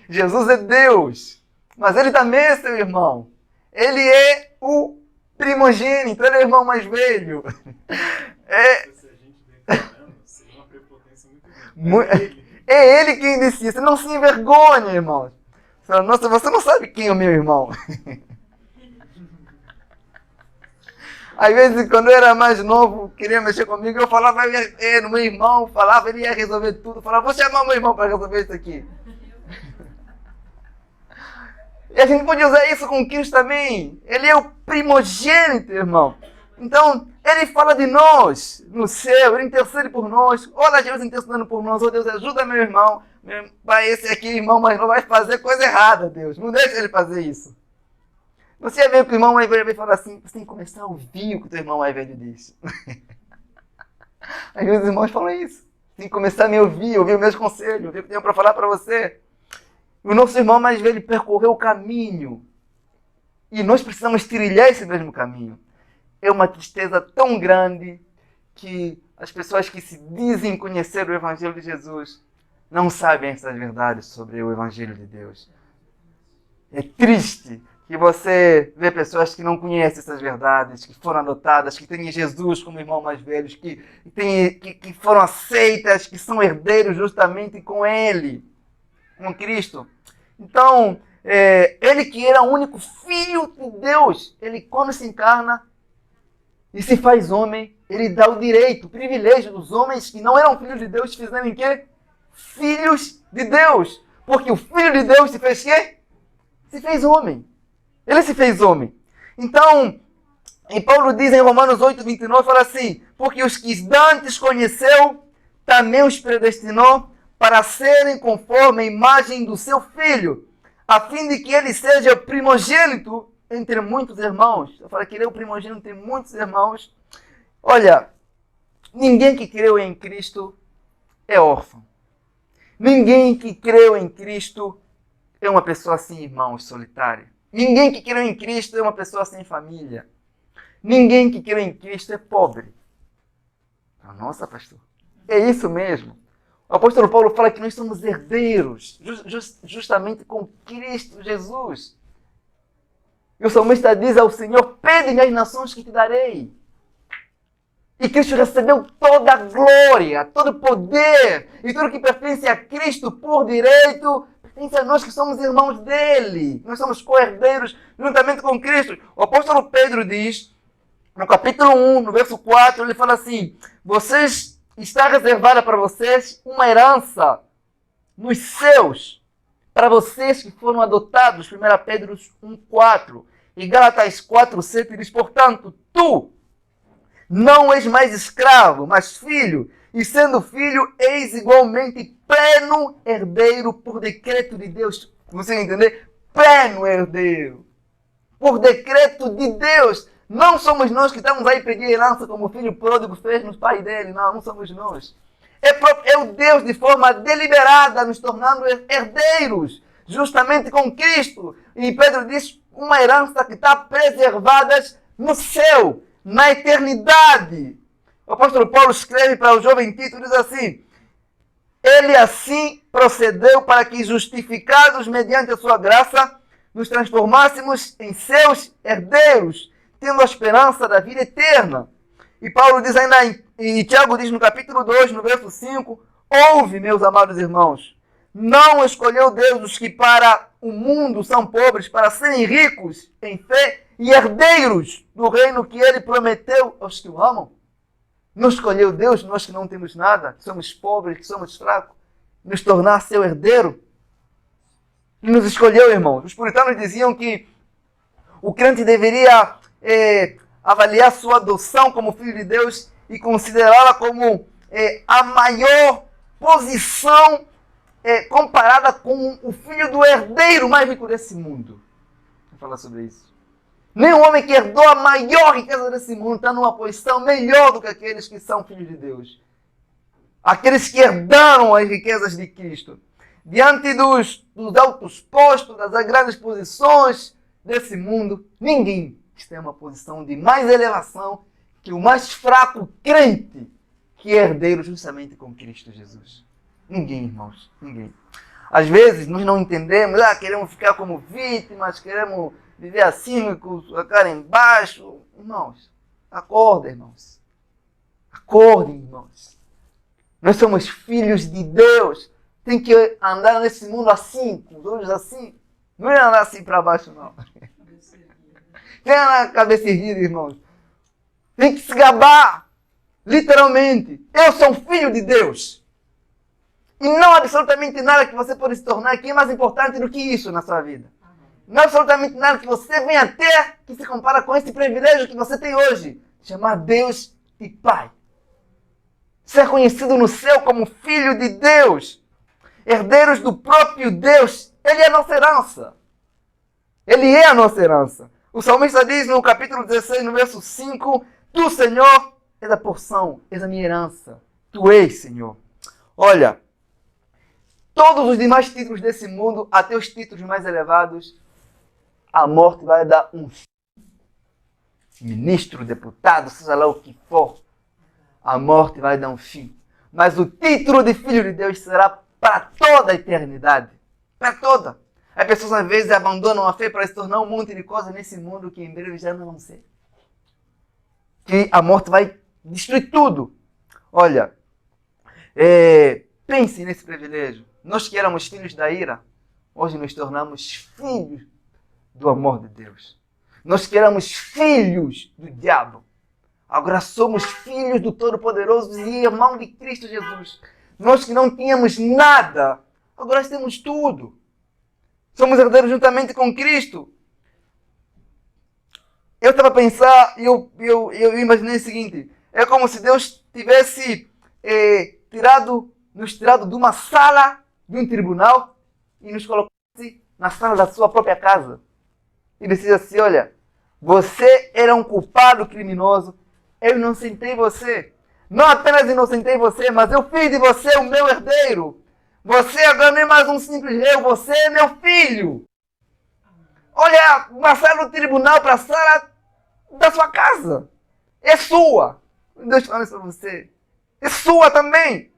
Jesus é Deus, mas Ele também é seu irmão. Ele é o primogênito, Ele é o irmão mais velho. Se a gente declarando, seria uma prepotência muito grande. É Ele quem disse isso. Não se envergonha, irmãos. Nossa, você não sabe quem é o meu irmão. Às vezes, quando eu era mais novo, queria mexer comigo, eu falava no meu irmão, falava, ele ia resolver tudo. Falava, vou chamar meu irmão para resolver isso aqui. E a gente pode usar isso com Cristo também. Ele é o primogênito, irmão. Então, Ele fala de nós no céu, Ele intercede por nós. Olha Jesus intercedendo por nós. Oh, Deus, ajuda meu irmão. Esse aqui, irmão, mas não vai fazer coisa errada, Deus. Não deixa ele fazer isso. Você vê que o irmão mais velho vai falar assim, você tem que começar a ouvir o que o teu irmão mais velho diz. Às vezes os irmãos falam isso. Tem que começar a me ouvir os meus conselhos, ouvir o que eu tenho para falar para você. O nosso irmão mais velho percorreu o caminho. E nós precisamos trilhar esse mesmo caminho. É uma tristeza tão grande que as pessoas que se dizem conhecer o Evangelho de Jesus não sabem essas verdades sobre o Evangelho de Deus. É triste que você vê pessoas que não conhecem essas verdades, que foram adotadas, que têm Jesus como irmão mais velho, que foram aceitas, que são herdeiros justamente com Ele, com Cristo. Então, Ele que era o único Filho de Deus, Ele quando se encarna e se faz homem, Ele dá o direito, o privilégio dos homens que não eram filhos de Deus fizerem o quê? filhos de Deus. Porque o Filho de Deus se fez quê? Se fez homem. Ele se fez homem. Então, e Paulo diz em Romanos 8:29, fala assim: porque os que dantes conheceu, também os predestinou para serem conforme a imagem do seu Filho, a fim de que ele seja o primogênito entre muitos irmãos. Eu falo que ele é o primogênito entre muitos irmãos. Olha, ninguém que creu em Cristo é órfão. Ninguém que creu em Cristo é uma pessoa sem irmãos, solitária. Ninguém que creu em Cristo é uma pessoa sem família. Ninguém que creu em Cristo é pobre. Nossa, pastor, é isso mesmo. O apóstolo Paulo fala que nós somos herdeiros, justamente com Cristo Jesus. E o salmista diz ao Senhor: pede-me as nações que te darei. E Cristo recebeu toda a glória, todo o poder, e tudo que pertence a Cristo por direito, pertence a nós que somos irmãos dele. Nós somos co-herdeiros juntamente com Cristo. O apóstolo Pedro diz, no capítulo 1, no verso 4, ele fala assim: está reservada para vocês uma herança nos céus, para vocês que foram adotados. 1 Pedro 1:4 e Gálatas 4:7 diz: portanto, tu não és mais escravo, mas filho, e sendo filho, eis igualmente pleno herdeiro por decreto de Deus. Você entender? Pleno herdeiro. Por decreto de Deus. Não somos nós que estamos aí pedir herança como o filho pródigo fez nos pais dele. Não, não somos nós. É o Deus de forma deliberada nos tornando herdeiros, justamente com Cristo. E Pedro diz, uma herança que está preservada no céu, na eternidade. O apóstolo Paulo escreve para o jovem Tito, diz assim: ele assim procedeu para que, justificados mediante a sua graça, nos transformássemos em seus herdeiros, tendo a esperança da vida eterna. E Paulo diz ainda, e Tiago diz no capítulo 2, no verso 5, ouve, meus amados irmãos, não escolheu Deus os que para o mundo são pobres, para serem ricos em fé e herdeiros do reino que ele prometeu aos que o amam? Não escolheu Deus, nós que não temos nada, que somos pobres, que somos fracos, nos tornar seu herdeiro? Ele nos escolheu, irmãos. Os puritanos diziam que o crente deveria avaliar sua adoção como filho de Deus e considerá-la como a maior posição comparada com o filho do herdeiro mais rico desse mundo. Vou falar sobre isso. Nenhum homem que herdou a maior riqueza desse mundo está numa posição melhor do que aqueles que são filhos de Deus. Aqueles que herdaram as riquezas de Cristo. Diante dos altos postos, das grandes posições desse mundo, ninguém está em uma posição de mais elevação que o mais fraco crente que é herdeiro justamente com Cristo Jesus. Ninguém, irmãos, ninguém. Às vezes nós não entendemos, queremos ficar como vítimas, queremos viver assim, com a cara embaixo. Irmãos, acorda, irmãos. Acordem, irmãos. Nós somos filhos de Deus. Tem que andar nesse mundo assim, com os olhos assim. Não é andar assim para baixo, não. Tem que andar com a cabeça erguida, irmãos. Tem que se gabar. Literalmente. Eu sou um filho de Deus. E não há absolutamente nada que você pode se tornar que é mais importante do que isso na sua vida. Não há absolutamente nada que você venha ter que se compara com esse privilégio que você tem hoje. Chamar Deus de Pai. Ser conhecido no céu como filho de Deus. Herdeiros do próprio Deus. Ele é a nossa herança. Ele é a nossa herança. O salmista diz no capítulo 16, no verso 5, tu, Senhor, és a porção, és a minha herança. Tu és, Senhor. Olha, todos os demais títulos desse mundo, até os títulos mais elevados, a morte vai dar um fim. Ministro, deputado, seja lá o que for, a morte vai dar um fim. Mas o título de filho de Deus será para toda a eternidade. Para toda. As pessoas às vezes abandonam a fé para se tornar um monte de coisas nesse mundo que em breve já não vão ser. Que a morte vai destruir tudo. Olha, pense nesse privilégio. Nós que éramos filhos da ira, hoje nos tornamos filhos do amor de Deus. Nós que éramos filhos do diabo, agora somos filhos do Todo-Poderoso e irmão de Cristo Jesus. Nós que não tínhamos nada, agora temos tudo. Somos herdeiros juntamente com Cristo. Eu estava a pensar e eu imaginei o seguinte: é como se Deus tivesse nos tirado de uma sala de um tribunal e nos colocasse na sala da sua própria casa. E disse assim: olha, você era um culpado criminoso, eu inocentei você. Não apenas inocentei você, mas eu fiz de você o meu herdeiro. Você agora não é mais um simples rei, você é meu filho. Olha, uma sala do tribunal para a sala da sua casa. É sua. Deus fala isso para você. É sua também.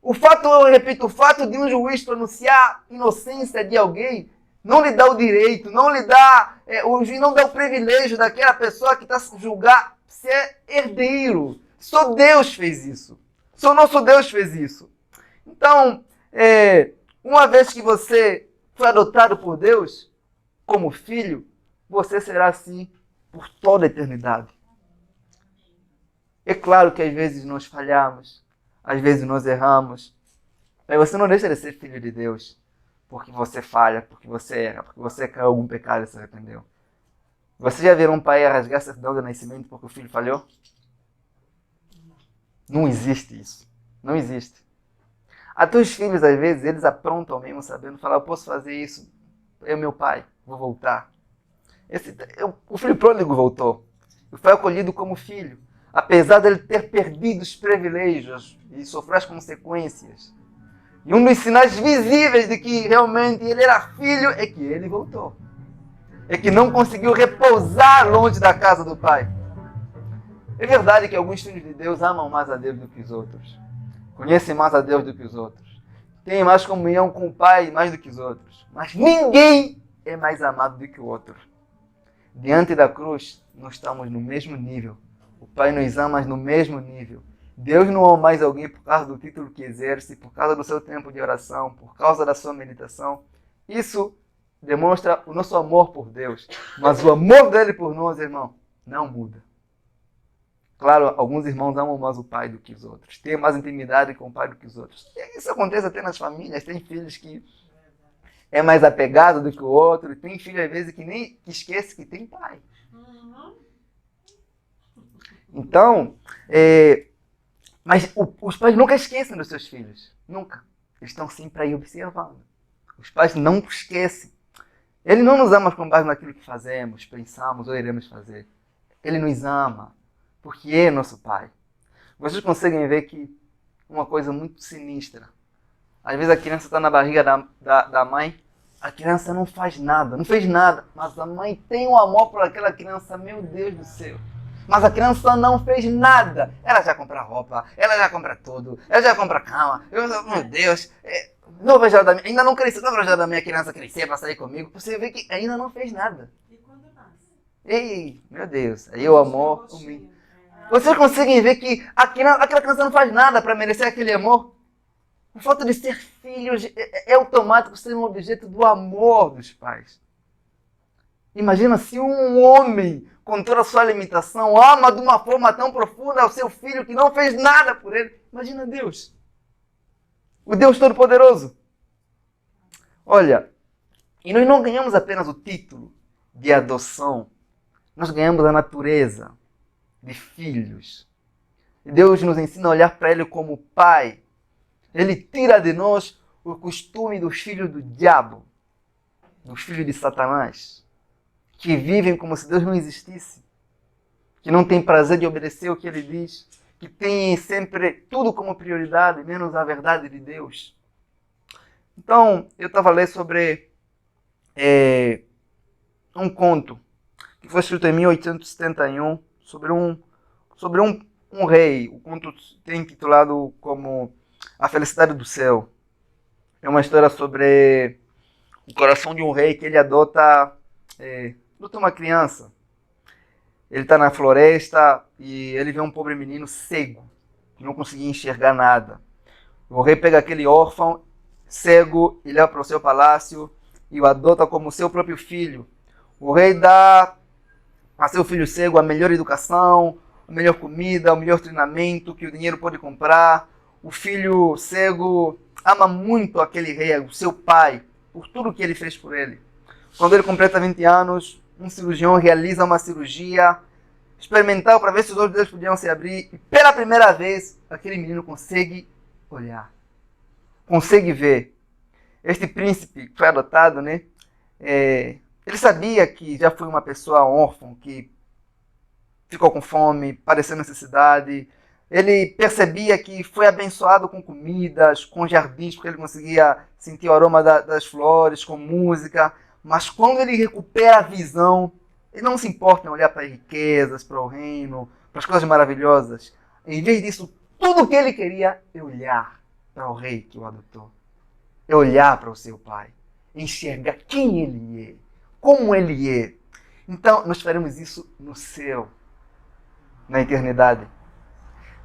O fato, eu repito, o fato de um juiz pronunciar inocência de alguém não lhe dá o direito, não lhe dá, o juiz não dá o privilégio daquela pessoa que está a julgar ser herdeiro. Só Deus fez isso. Só nosso Deus fez isso. Então, uma vez que você foi adotado por Deus como filho, você será assim por toda a eternidade. É claro que às vezes nós falhamos, às vezes nós erramos, mas você não deixa de ser filho de Deus porque você falha, porque você erra, porque você caiu em algum pecado e se arrependeu. Você já viu um pai rasgar certidão de nascimento porque o filho falhou? Não existe isso. Não existe. Até os filhos, às vezes, eles aprontam mesmo, sabendo, falar, eu posso fazer isso, é meu pai, vou voltar. O filho pródigo voltou. E foi acolhido como filho. Apesar dele ter perdido os privilégios e sofrer as consequências. E um dos sinais visíveis de que realmente ele era filho é que ele voltou. É que não conseguiu repousar longe da casa do pai. É verdade que alguns filhos de Deus amam mais a Deus do que os outros. Conhecem mais a Deus do que os outros. Têm mais comunhão com o Pai mais do que os outros. Mas ninguém é mais amado do que o outro. Diante da cruz, nós estamos no mesmo nível. O Pai nos ama no mesmo nível. Deus não ama mais alguém por causa do título que exerce, por causa do seu tempo de oração, por causa da sua meditação. Isso demonstra o nosso amor por Deus. Mas o amor dele por nós, irmão, não muda. Claro, alguns irmãos amam mais o pai do que os outros. Têm mais intimidade com o pai do que os outros. Isso acontece até nas famílias. Tem filhos que é mais apegado do que o outro. Tem filho, às vezes, que nem esquece que tem pai. Então, mas os pais nunca esquecem dos seus filhos. Nunca. Eles estão sempre aí observando. Os pais não esquecem. Ele não nos ama com base naquilo que fazemos, pensamos ou iremos fazer. Ele nos ama. Porque é nosso Pai. Vocês conseguem ver que uma coisa muito sinistra. Às vezes a criança está na barriga da mãe, a criança não faz nada, não fez nada, mas a mãe tem um amor por aquela criança, meu Deus do céu. Mas a criança não fez nada. Ela já compra roupa, ela já compra tudo, ela já compra cama. Meu Deus, não vejo ainda não cresceu, não vejo da minha criança crescer para sair comigo. Você vê que ainda não fez nada. E quando nasce? Ei, meu Deus, aí o amor comigo. Vocês conseguem ver que aquela criança não faz nada para merecer aquele amor? O fato de ser filho é automático ser um objeto do amor dos pais. Imagina se um homem, com toda a sua limitação, ama de uma forma tão profunda o seu filho que não fez nada por ele. Imagina Deus. O Deus Todo-Poderoso. Olha, e nós não ganhamos apenas o título de adoção. Nós ganhamos a natureza de filhos. E Deus nos ensina a olhar para Ele como Pai. Ele tira de nós o costume dos filhos do diabo, dos filhos de Satanás, que vivem como se Deus não existisse, que não têm prazer de obedecer o que Ele diz, que têm sempre tudo como prioridade, menos a verdade de Deus. Então, eu estava a ler sobre um conto que foi escrito em 1871, sobre um rei. O conto tem intitulado como A Felicidade do Céu. É uma história sobre o coração de um rei que ele adota uma criança. Ele está na floresta e ele vê um pobre menino cego, que não conseguia enxergar nada. O rei pega aquele órfão cego e leva para o seu palácio e o adota como seu próprio filho. O rei dá a seu filho cego a melhor educação, a melhor comida, o melhor treinamento que o dinheiro pode comprar. o filho cego ama muito aquele rei, o seu pai, por tudo que ele fez por ele. Quando ele completa 20 anos, um cirurgião realiza uma cirurgia experimental para ver se os olhos deles podiam se abrir. E pela primeira vez, aquele menino consegue olhar, consegue ver. Este príncipe que foi adotado, né? Ele sabia que já foi uma pessoa órfã, que ficou com fome, padeceu necessidade. Ele percebia que foi abençoado com comidas, com jardins, porque ele conseguia sentir o aroma das flores, com música. Mas quando ele recupera a visão, ele não se importa em olhar para as riquezas, para o reino, para as coisas maravilhosas. Em vez disso, tudo o que ele queria é olhar para o rei que o adotou. É olhar para o seu pai. Enxergar quem ele é, como ele é. Então, nós faremos isso no céu, na eternidade.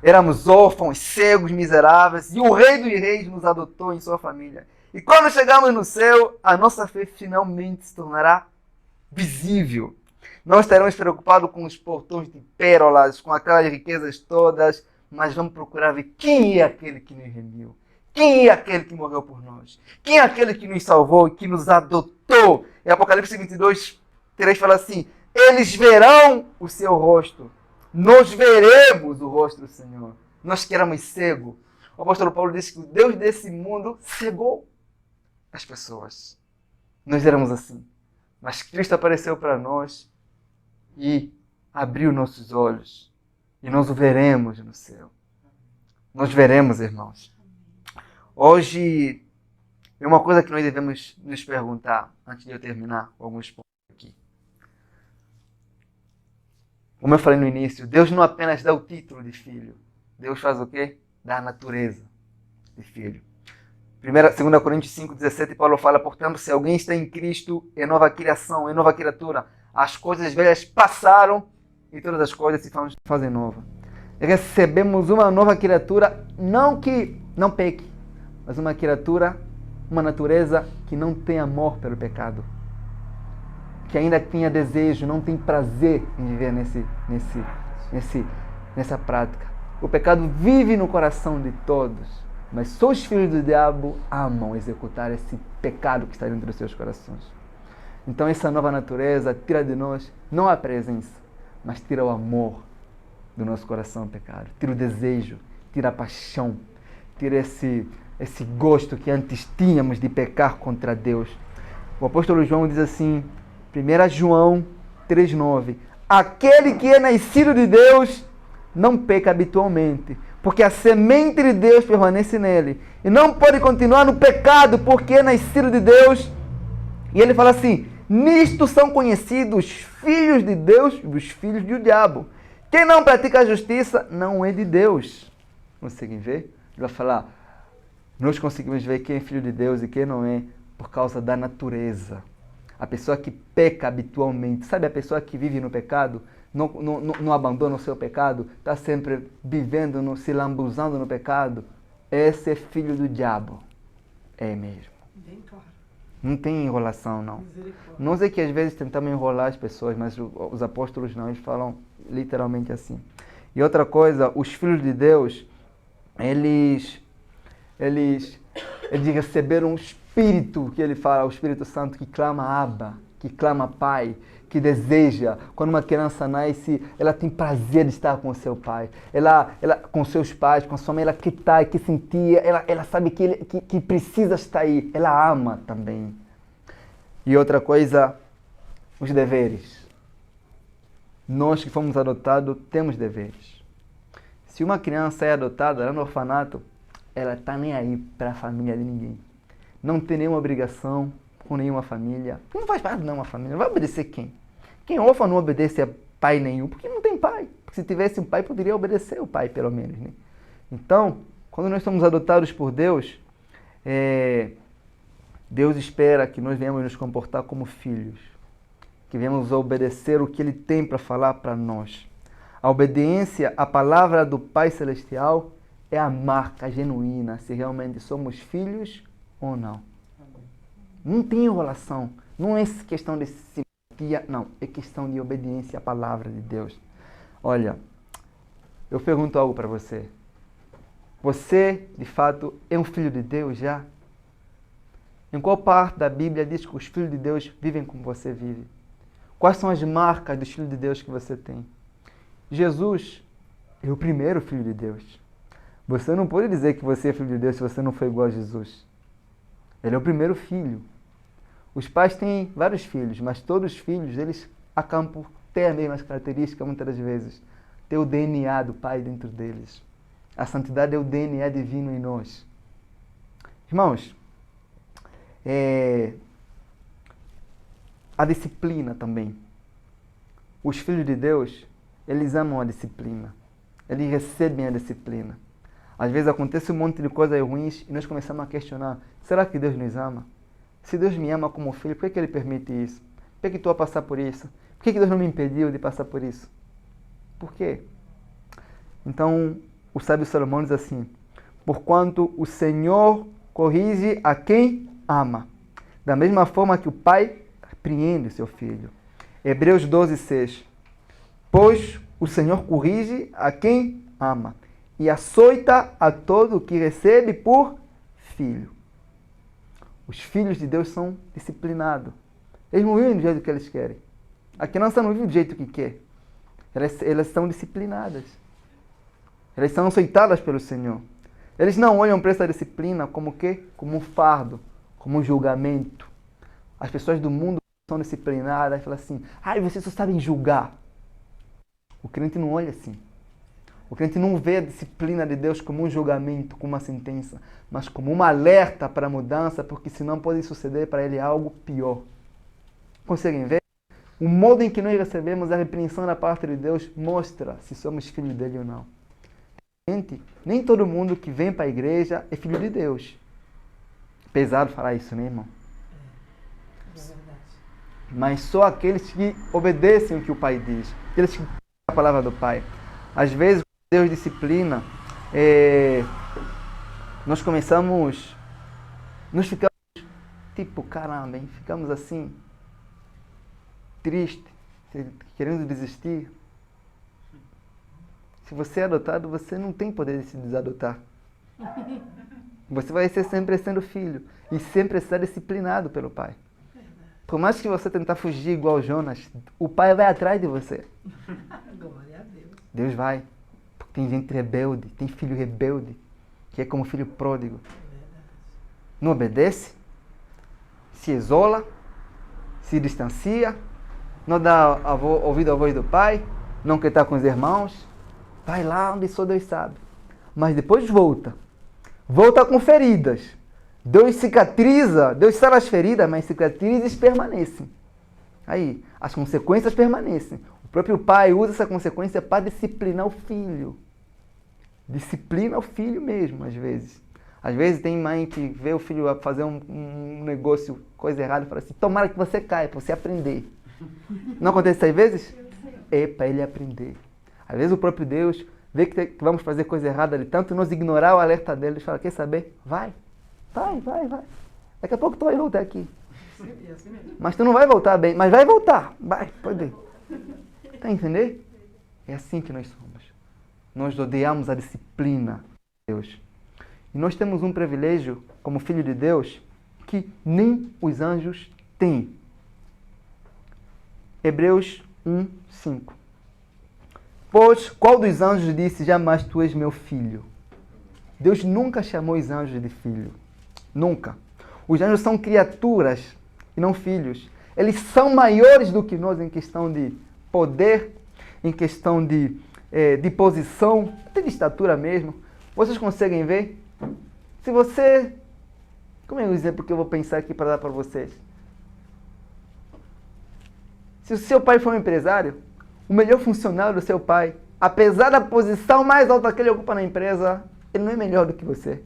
Éramos órfãos, cegos, miseráveis, e o Rei dos Reis nos adotou em sua família. E quando chegamos no céu, a nossa fé finalmente se tornará visível. Não estaremos preocupados com os portões de pérolas, com aquelas riquezas todas, mas vamos procurar ver quem é aquele que nos remiu. Quem é aquele que morreu por nós? Quem é aquele que nos salvou e que nos adotou? Em Apocalipse 22, 3 fala assim: eles verão o seu rosto. Nós veremos o rosto do Senhor. Nós que éramos cegos. O apóstolo Paulo disse que o Deus desse mundo cegou as pessoas. Nós éramos assim. Mas Cristo apareceu para nós e abriu nossos olhos. E nós o veremos no céu. Nós veremos, irmãos. Hoje, é uma coisa que nós devemos nos perguntar, antes de eu terminar com alguns pontos aqui. Como eu falei no início, Deus não apenas dá o título de filho. Deus faz o quê? Dá a natureza de filho. 2 Coríntios 5,17, Paulo fala: portanto, se alguém está em Cristo, é nova criação, é nova criatura. As coisas velhas passaram e todas as coisas se fazem novas. Recebemos uma nova criatura, não que não peque, mas uma criatura, uma natureza que não tem amor pelo pecado. Que ainda tenha desejo, não tem prazer em viver nessa prática. O pecado vive no coração de todos, mas só os filhos do diabo amam executar esse pecado que está dentro dos seus corações. Então essa nova natureza tira de nós não a presença, mas tira o amor do nosso coração ao pecado, tira o desejo, tira a paixão, tira esse gosto que antes tínhamos de pecar contra Deus. O apóstolo João diz assim, 1 João 3,9: aquele que é nascido de Deus não peca habitualmente, porque a semente de Deus permanece nele, e não pode continuar no pecado, porque é nascido de Deus. E ele fala assim: nisto são conhecidos os filhos de Deus e os filhos do diabo. Quem não pratica a justiça não é de Deus. Conseguem ver? Ele vai falar: nós conseguimos ver quem é filho de Deus e quem não é por causa da natureza. A pessoa que peca habitualmente, sabe, a pessoa que vive no pecado, não abandona o seu pecado, está sempre vivendo, se lambuzando no pecado, esse é filho do diabo. É mesmo. Bem claro. Não tem enrolação, não. Não sei que às vezes tentamos enrolar as pessoas, mas os apóstolos não, eles falam literalmente assim. E outra coisa, os filhos de Deus, eles receberam um Espírito, que ele fala, o Espírito Santo, que clama Abba, que clama Pai, que deseja. Quando uma criança nasce, ela tem prazer de estar com o seu pai, ela com seus pais, com a sua mãe, ela quer estar, quer sentir, ela sabe que precisa estar aí, ela ama também. E outra coisa, os deveres. Nós que fomos adotados, temos deveres. Se uma criança é adotada lá no orfanato, ela está nem aí para a família de ninguém. Não tem nenhuma obrigação com nenhuma família. Não faz parte de nenhuma família. Vai obedecer quem? Quem é órfão não obedece a pai nenhum, porque não tem pai. Porque se tivesse um pai, poderia obedecer o pai, pelo menos, né? Então, quando nós somos adotados por Deus, Deus espera que nós venhamos nos comportar como filhos. Que venhamos obedecer o que Ele tem para falar para nós. A obediência à palavra do Pai Celestial é a marca genuína se realmente somos filhos ou não. Não tem enrolação. Não é questão de simpatia, não. É questão de obediência à palavra de Deus. Olha, eu pergunto algo para você. Você, de fato, é um filho de Deus já? Em qual parte da Bíblia diz que os filhos de Deus vivem como você vive? Quais são as marcas dos filhos de Deus que você tem? Jesus é o primeiro filho de Deus. Você não pode dizer que você é filho de Deus se você não for igual a Jesus. Ele é o primeiro filho. Os pais têm vários filhos, mas todos os filhos, eles acabam por ter as mesmas características muitas das vezes. Ter o DNA do Pai dentro deles. A santidade é o DNA divino em nós. Irmãos, a disciplina também. Os filhos de Deus, eles amam a disciplina. Eles recebem a disciplina. Às vezes acontece um monte de coisas ruins e nós começamos a questionar: será que Deus nos ama? Se Deus me ama como filho, por que Ele permite isso? Por que estou a passar por isso? Por que Deus não me impediu de passar por isso? Por quê? Então, o sábio Salomão diz assim: porquanto o Senhor corrige a quem ama, da mesma forma que o pai repreende o seu filho. Hebreus 12:6. Pois o Senhor corrige a quem ama e açoita a todo o que recebe por filho. Os filhos de Deus são disciplinados. Eles não vivem do jeito que eles querem. A criança não vive do jeito que quer. Elas são disciplinadas. Elas são aceitadas pelo Senhor. Eles não olham para essa disciplina como o quê? Como um fardo, como um julgamento. As pessoas do mundo são disciplinadas e falam assim: ai, vocês só sabem julgar. O crente não olha assim. O crente não vê a disciplina de Deus como um julgamento, como uma sentença, mas como uma alerta para a mudança, porque senão pode suceder para ele algo pior. Conseguem ver? O modo em que nós recebemos a repreensão da parte de Deus mostra se somos filhos dele ou não. Gente, nem todo mundo que vem para a igreja é filho de Deus. Pesado falar isso, né, irmão? É verdade. Mas só aqueles que obedecem o que o Pai diz, aqueles que cumprem a palavra do Pai. Às vezes, Deus disciplina, nós ficamos tipo, caramba, hein? Ficamos assim, tristes, querendo desistir. Se você é adotado, você não tem poder de se desadotar. Você vai ser sempre sendo filho e sempre ser disciplinado pelo Pai. Por mais que você tentar fugir igual Jonas, o Pai vai atrás de você. Glória a Deus. Deus vai. Porque tem gente rebelde, tem filho rebelde, que é como filho pródigo. Não obedece, se isola, se distancia, não dá ouvido à voz do Pai, não quer estar com os irmãos. Vai lá onde só Deus sabe. Mas depois volta. Volta com feridas. Deus cicatriza, Deus sara as feridas, mas cicatrizes permanecem. Aí, as consequências permanecem. O próprio pai usa essa consequência para disciplinar o filho. Disciplina o filho mesmo, às vezes. Às vezes tem mãe que vê o filho fazer um negócio, coisa errada, e fala assim: tomara que você caia, para você aprender. Não acontece isso às vezes? É para ele aprender. Às vezes o próprio Deus vê que vamos fazer coisa errada ali, tanto nos ignorar o alerta dele, ele fala: quer saber? Vai. Daqui a pouco tu vai voltar aqui. Mas tu não vai voltar bem, mas vai voltar. Vai, pode ir. Tá entendendo? É assim que nós somos. Nós odiamos a disciplina de Deus. E nós temos um privilégio, como filho de Deus, que nem os anjos têm. Hebreus 1:5. Pois qual dos anjos disse: jamais tu és meu filho? Deus nunca chamou os anjos de filho. Nunca. Os anjos são criaturas e não filhos. Eles são maiores do que nós em questão de poder, em questão de posição, até de estatura mesmo. Vocês conseguem ver? Se você... Como é o exemplo que eu vou pensar aqui para dar para vocês? Se o seu pai for um empresário, o melhor funcionário do seu pai, apesar da posição mais alta que ele ocupa na empresa, ele não é melhor do que você.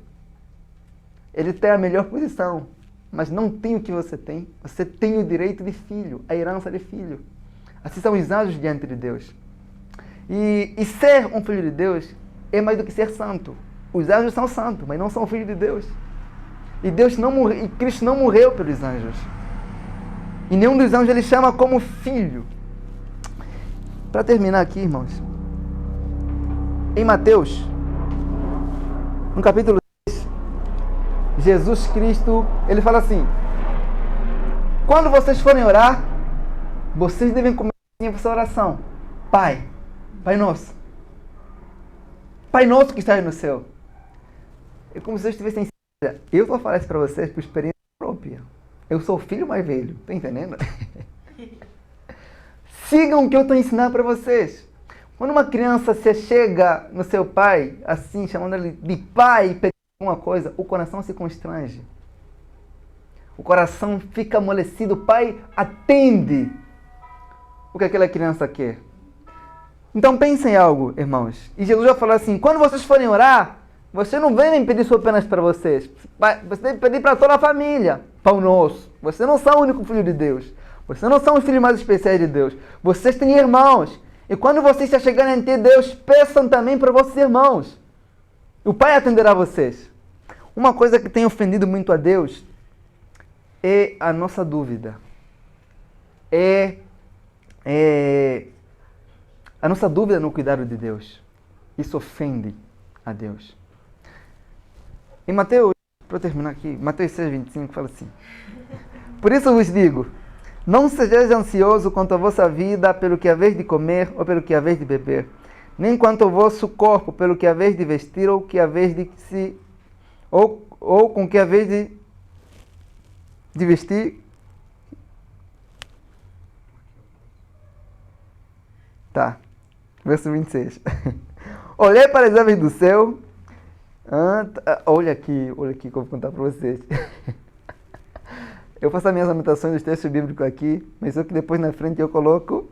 Ele tem a melhor posição, mas não tem o que você tem. Você tem o direito de filho, a herança de filho. Assim são os anjos diante de Deus. E ser um filho de Deus é mais do que ser santo. Os anjos são santos, mas não são filhos de Deus. E Cristo não morreu pelos anjos. E nenhum dos anjos ele chama como filho. Para terminar aqui, irmãos, em Mateus no capítulo 6, Jesus Cristo, ele fala assim: quando vocês forem orar, vocês devem começar essa oração. Pai nosso. Pai nosso que estás no céu. É como se vocês estivessem... Eu vou falar isso para vocês por experiência própria. Eu sou o filho mais velho. Tá entendendo? Sigam o que eu estou ensinando para vocês. Quando uma criança se chega no seu pai, assim, chamando ele de pai, pedindo alguma coisa, o coração se constrange. O coração fica amolecido. O pai atende o que aquela criança quer. Então pensem em algo, irmãos. E Jesus já falou assim: quando vocês forem orar, você não vem pedir só apenas para vocês. Você deve pedir para toda a família. Pão nosso. Você não são o único filho de Deus. Você não são os filhos mais especiais de Deus. Vocês têm irmãos. E quando vocês se chegarem ante Deus, peçam também para vossos irmãos. O Pai atenderá vocês. Uma coisa que tem ofendido muito a Deus é a nossa dúvida. A nossa dúvida no cuidado de Deus. Isso ofende a Deus. Em Mateus, para eu terminar aqui, Mateus 6,25 fala assim: por isso vos digo, não sejais ansiosos quanto à vossa vida, pelo que haveis de comer ou pelo que haveis de beber, nem quanto ao vosso corpo, pelo que haveis de vestir ou que haveis de se ou com que haveis de vestir. Tá. Verso 26. Olhei para as aves do céu. Olha aqui que eu vou contar para vocês. Eu faço as minhas anotações dos textos bíblicos aqui, mas só que depois na frente eu coloco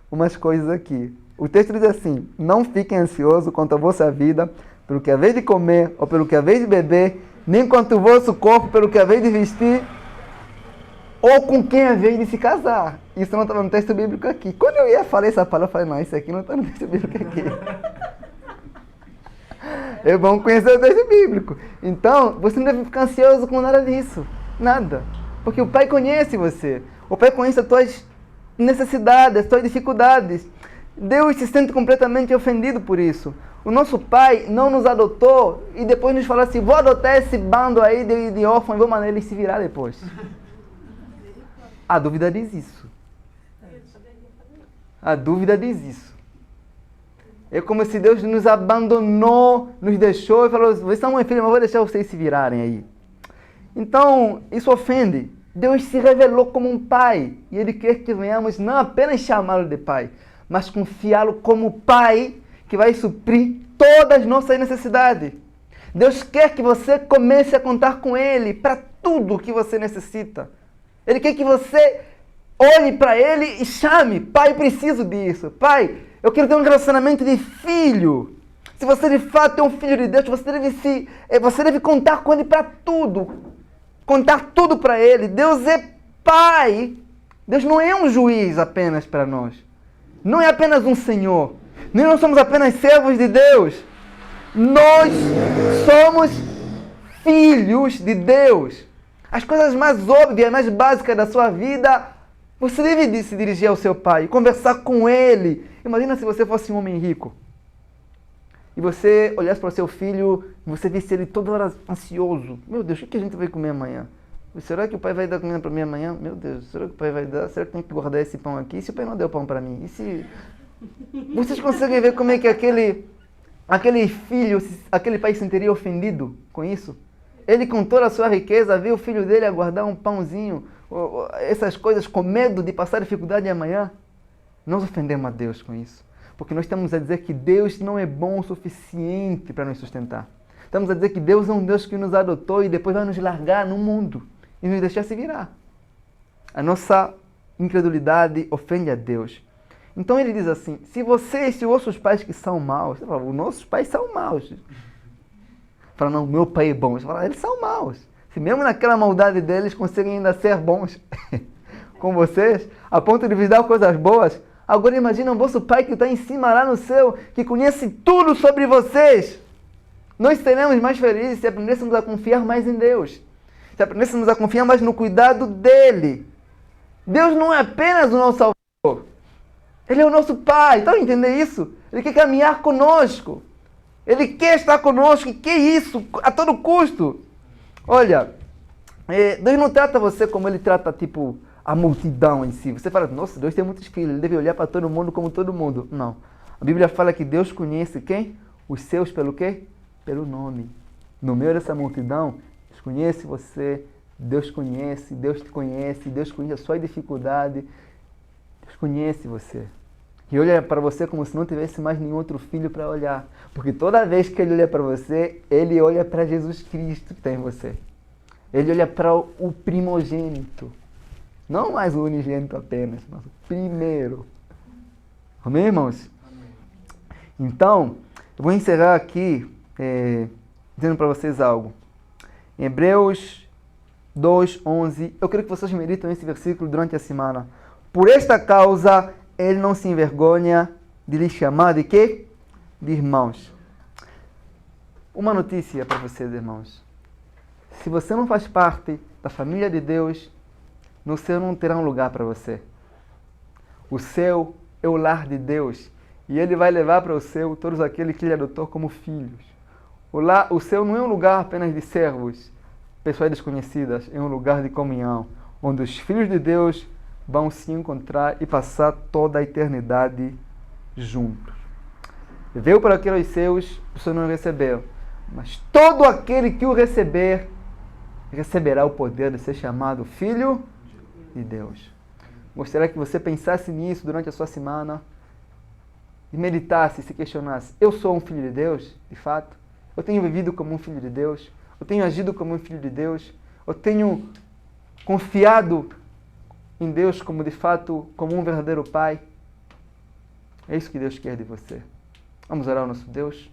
umas coisas aqui. O texto diz assim: não fiquem ansiosos quanto à vossa vida, pelo que haveis de comer ou pelo que haveis de beber, nem quanto ao vosso corpo, pelo que haveis de vestir, ou com quem haveis de se casar. Isso não estava no texto bíblico aqui. Quando eu ia falar essa palavra, eu falei: não, isso aqui não está no texto bíblico aqui. É bom conhecer o texto bíblico. Então, você não deve ficar ansioso com nada disso. Nada. Porque o Pai conhece você. O Pai conhece as tuas necessidades, as tuas dificuldades. Deus se sente completamente ofendido por isso. O nosso Pai não nos adotou e depois nos fala assim: vou adotar esse bando aí de órfãos e vou mandar eles se virar depois. A dúvida diz isso. A dúvida diz isso. É como se Deus nos abandonou, nos deixou e falou: vocês são meus filhos, mas vou deixar vocês se virarem aí. Então, isso ofende. Deus se revelou como um pai. E Ele quer que venhamos não apenas chamá-lo de pai, mas confiá-lo como pai que vai suprir todas as nossas necessidades. Deus quer que você comece a contar com Ele para tudo o que você necessita. Ele quer que você olhe para Ele e chame: pai, preciso disso. Pai, eu quero ter um relacionamento de filho. Se você de fato é um filho de Deus, você deve contar com Ele para tudo. Contar tudo para Ele. Deus é Pai. Deus não é um juiz apenas para nós. Não é apenas um Senhor. Nem nós somos apenas servos de Deus. Nós somos filhos de Deus. As coisas mais óbvias, mais básicas da sua vida, você deve se dirigir ao seu pai, conversar com ele. Imagina se você fosse um homem rico e você olhasse para o seu filho e você visse ele toda hora ansioso. Meu Deus, o que a gente vai comer amanhã? Será que o pai vai dar comida para mim amanhã? Meu Deus, será que o pai vai dar? Será que tem que guardar esse pão aqui? E se o pai não deu pão para mim? E se... Vocês conseguem ver como é que aquele filho, aquele pai se sentiria ofendido com isso? Ele, com toda a sua riqueza, viu o filho dele aguardar um pãozinho, essas coisas, com medo de passar dificuldade amanhã. Nós ofendemos a Deus com isso. Porque nós estamos a dizer que Deus não é bom o suficiente para nos sustentar. Estamos a dizer que Deus é um Deus que nos adotou e depois vai nos largar no mundo e nos deixar se virar. A nossa incredulidade ofende a Deus. Então ele diz assim: se os vossos pais que são maus, os nossos pais são maus. Fala: não, meu pai é bom. Você fala: eles são maus. Se mesmo naquela maldade deles conseguem ainda ser bons com vocês, a ponto de vos dar coisas boas, agora imagina o vosso pai que está em cima lá no céu, que conhece tudo sobre vocês. Nós seremos mais felizes se aprendêssemos a confiar mais em Deus. Se aprendêssemos a confiar mais no cuidado dEle. Deus não é apenas o nosso Salvador. Ele é o nosso Pai. Estão a entender isso? Ele quer caminhar conosco. Ele quer estar conosco. E que isso? A todo custo. Olha, Deus não trata você como ele trata, tipo, a multidão em si. Você fala, nossa, Deus tem muitos filhos, ele deve olhar para todo mundo como todo mundo. Não. A Bíblia fala que Deus conhece quem? Os seus pelo quê? Pelo nome. No meio dessa multidão, Deus conhece você, Deus te conhece, Deus conhece a sua dificuldade. Deus conhece você. E olha para você como se não tivesse mais nenhum outro filho para olhar. Porque toda vez que ele olha para você, ele olha para Jesus Cristo que está em você. Ele olha para o primogênito. Não mais o unigênito apenas, mas o primeiro. Amém, irmãos? Amém. Então, eu vou encerrar aqui dizendo para vocês algo. Em Hebreus 2:11, eu quero que vocês meditem esse versículo durante a semana. Por esta causa, ele não se envergonha de lhe chamar de quê? De irmãos. Uma notícia para vocês, irmãos. Se você não faz parte da família de Deus, no céu não terá um lugar para você. O céu é o lar de Deus. E Ele vai levar para o céu todos aqueles que Ele adotou como filhos. O céu não é um lugar apenas de servos, pessoas desconhecidas. É um lugar de comunhão, onde os filhos de Deus vão se encontrar e passar toda a eternidade juntos. Veio para aqueles seus, pessoas não receberam. Mas todo aquele que o receber, receberá o poder de ser chamado filho de Deus. Gostaria que você pensasse nisso durante a sua semana e meditasse, se questionasse. Eu sou um filho de Deus, de fato? Eu tenho vivido como um filho de Deus? Eu tenho agido como um filho de Deus? Eu tenho confiado em Deus como, de fato, como um verdadeiro Pai? É isso que Deus quer de você. Vamos orar ao nosso Deus?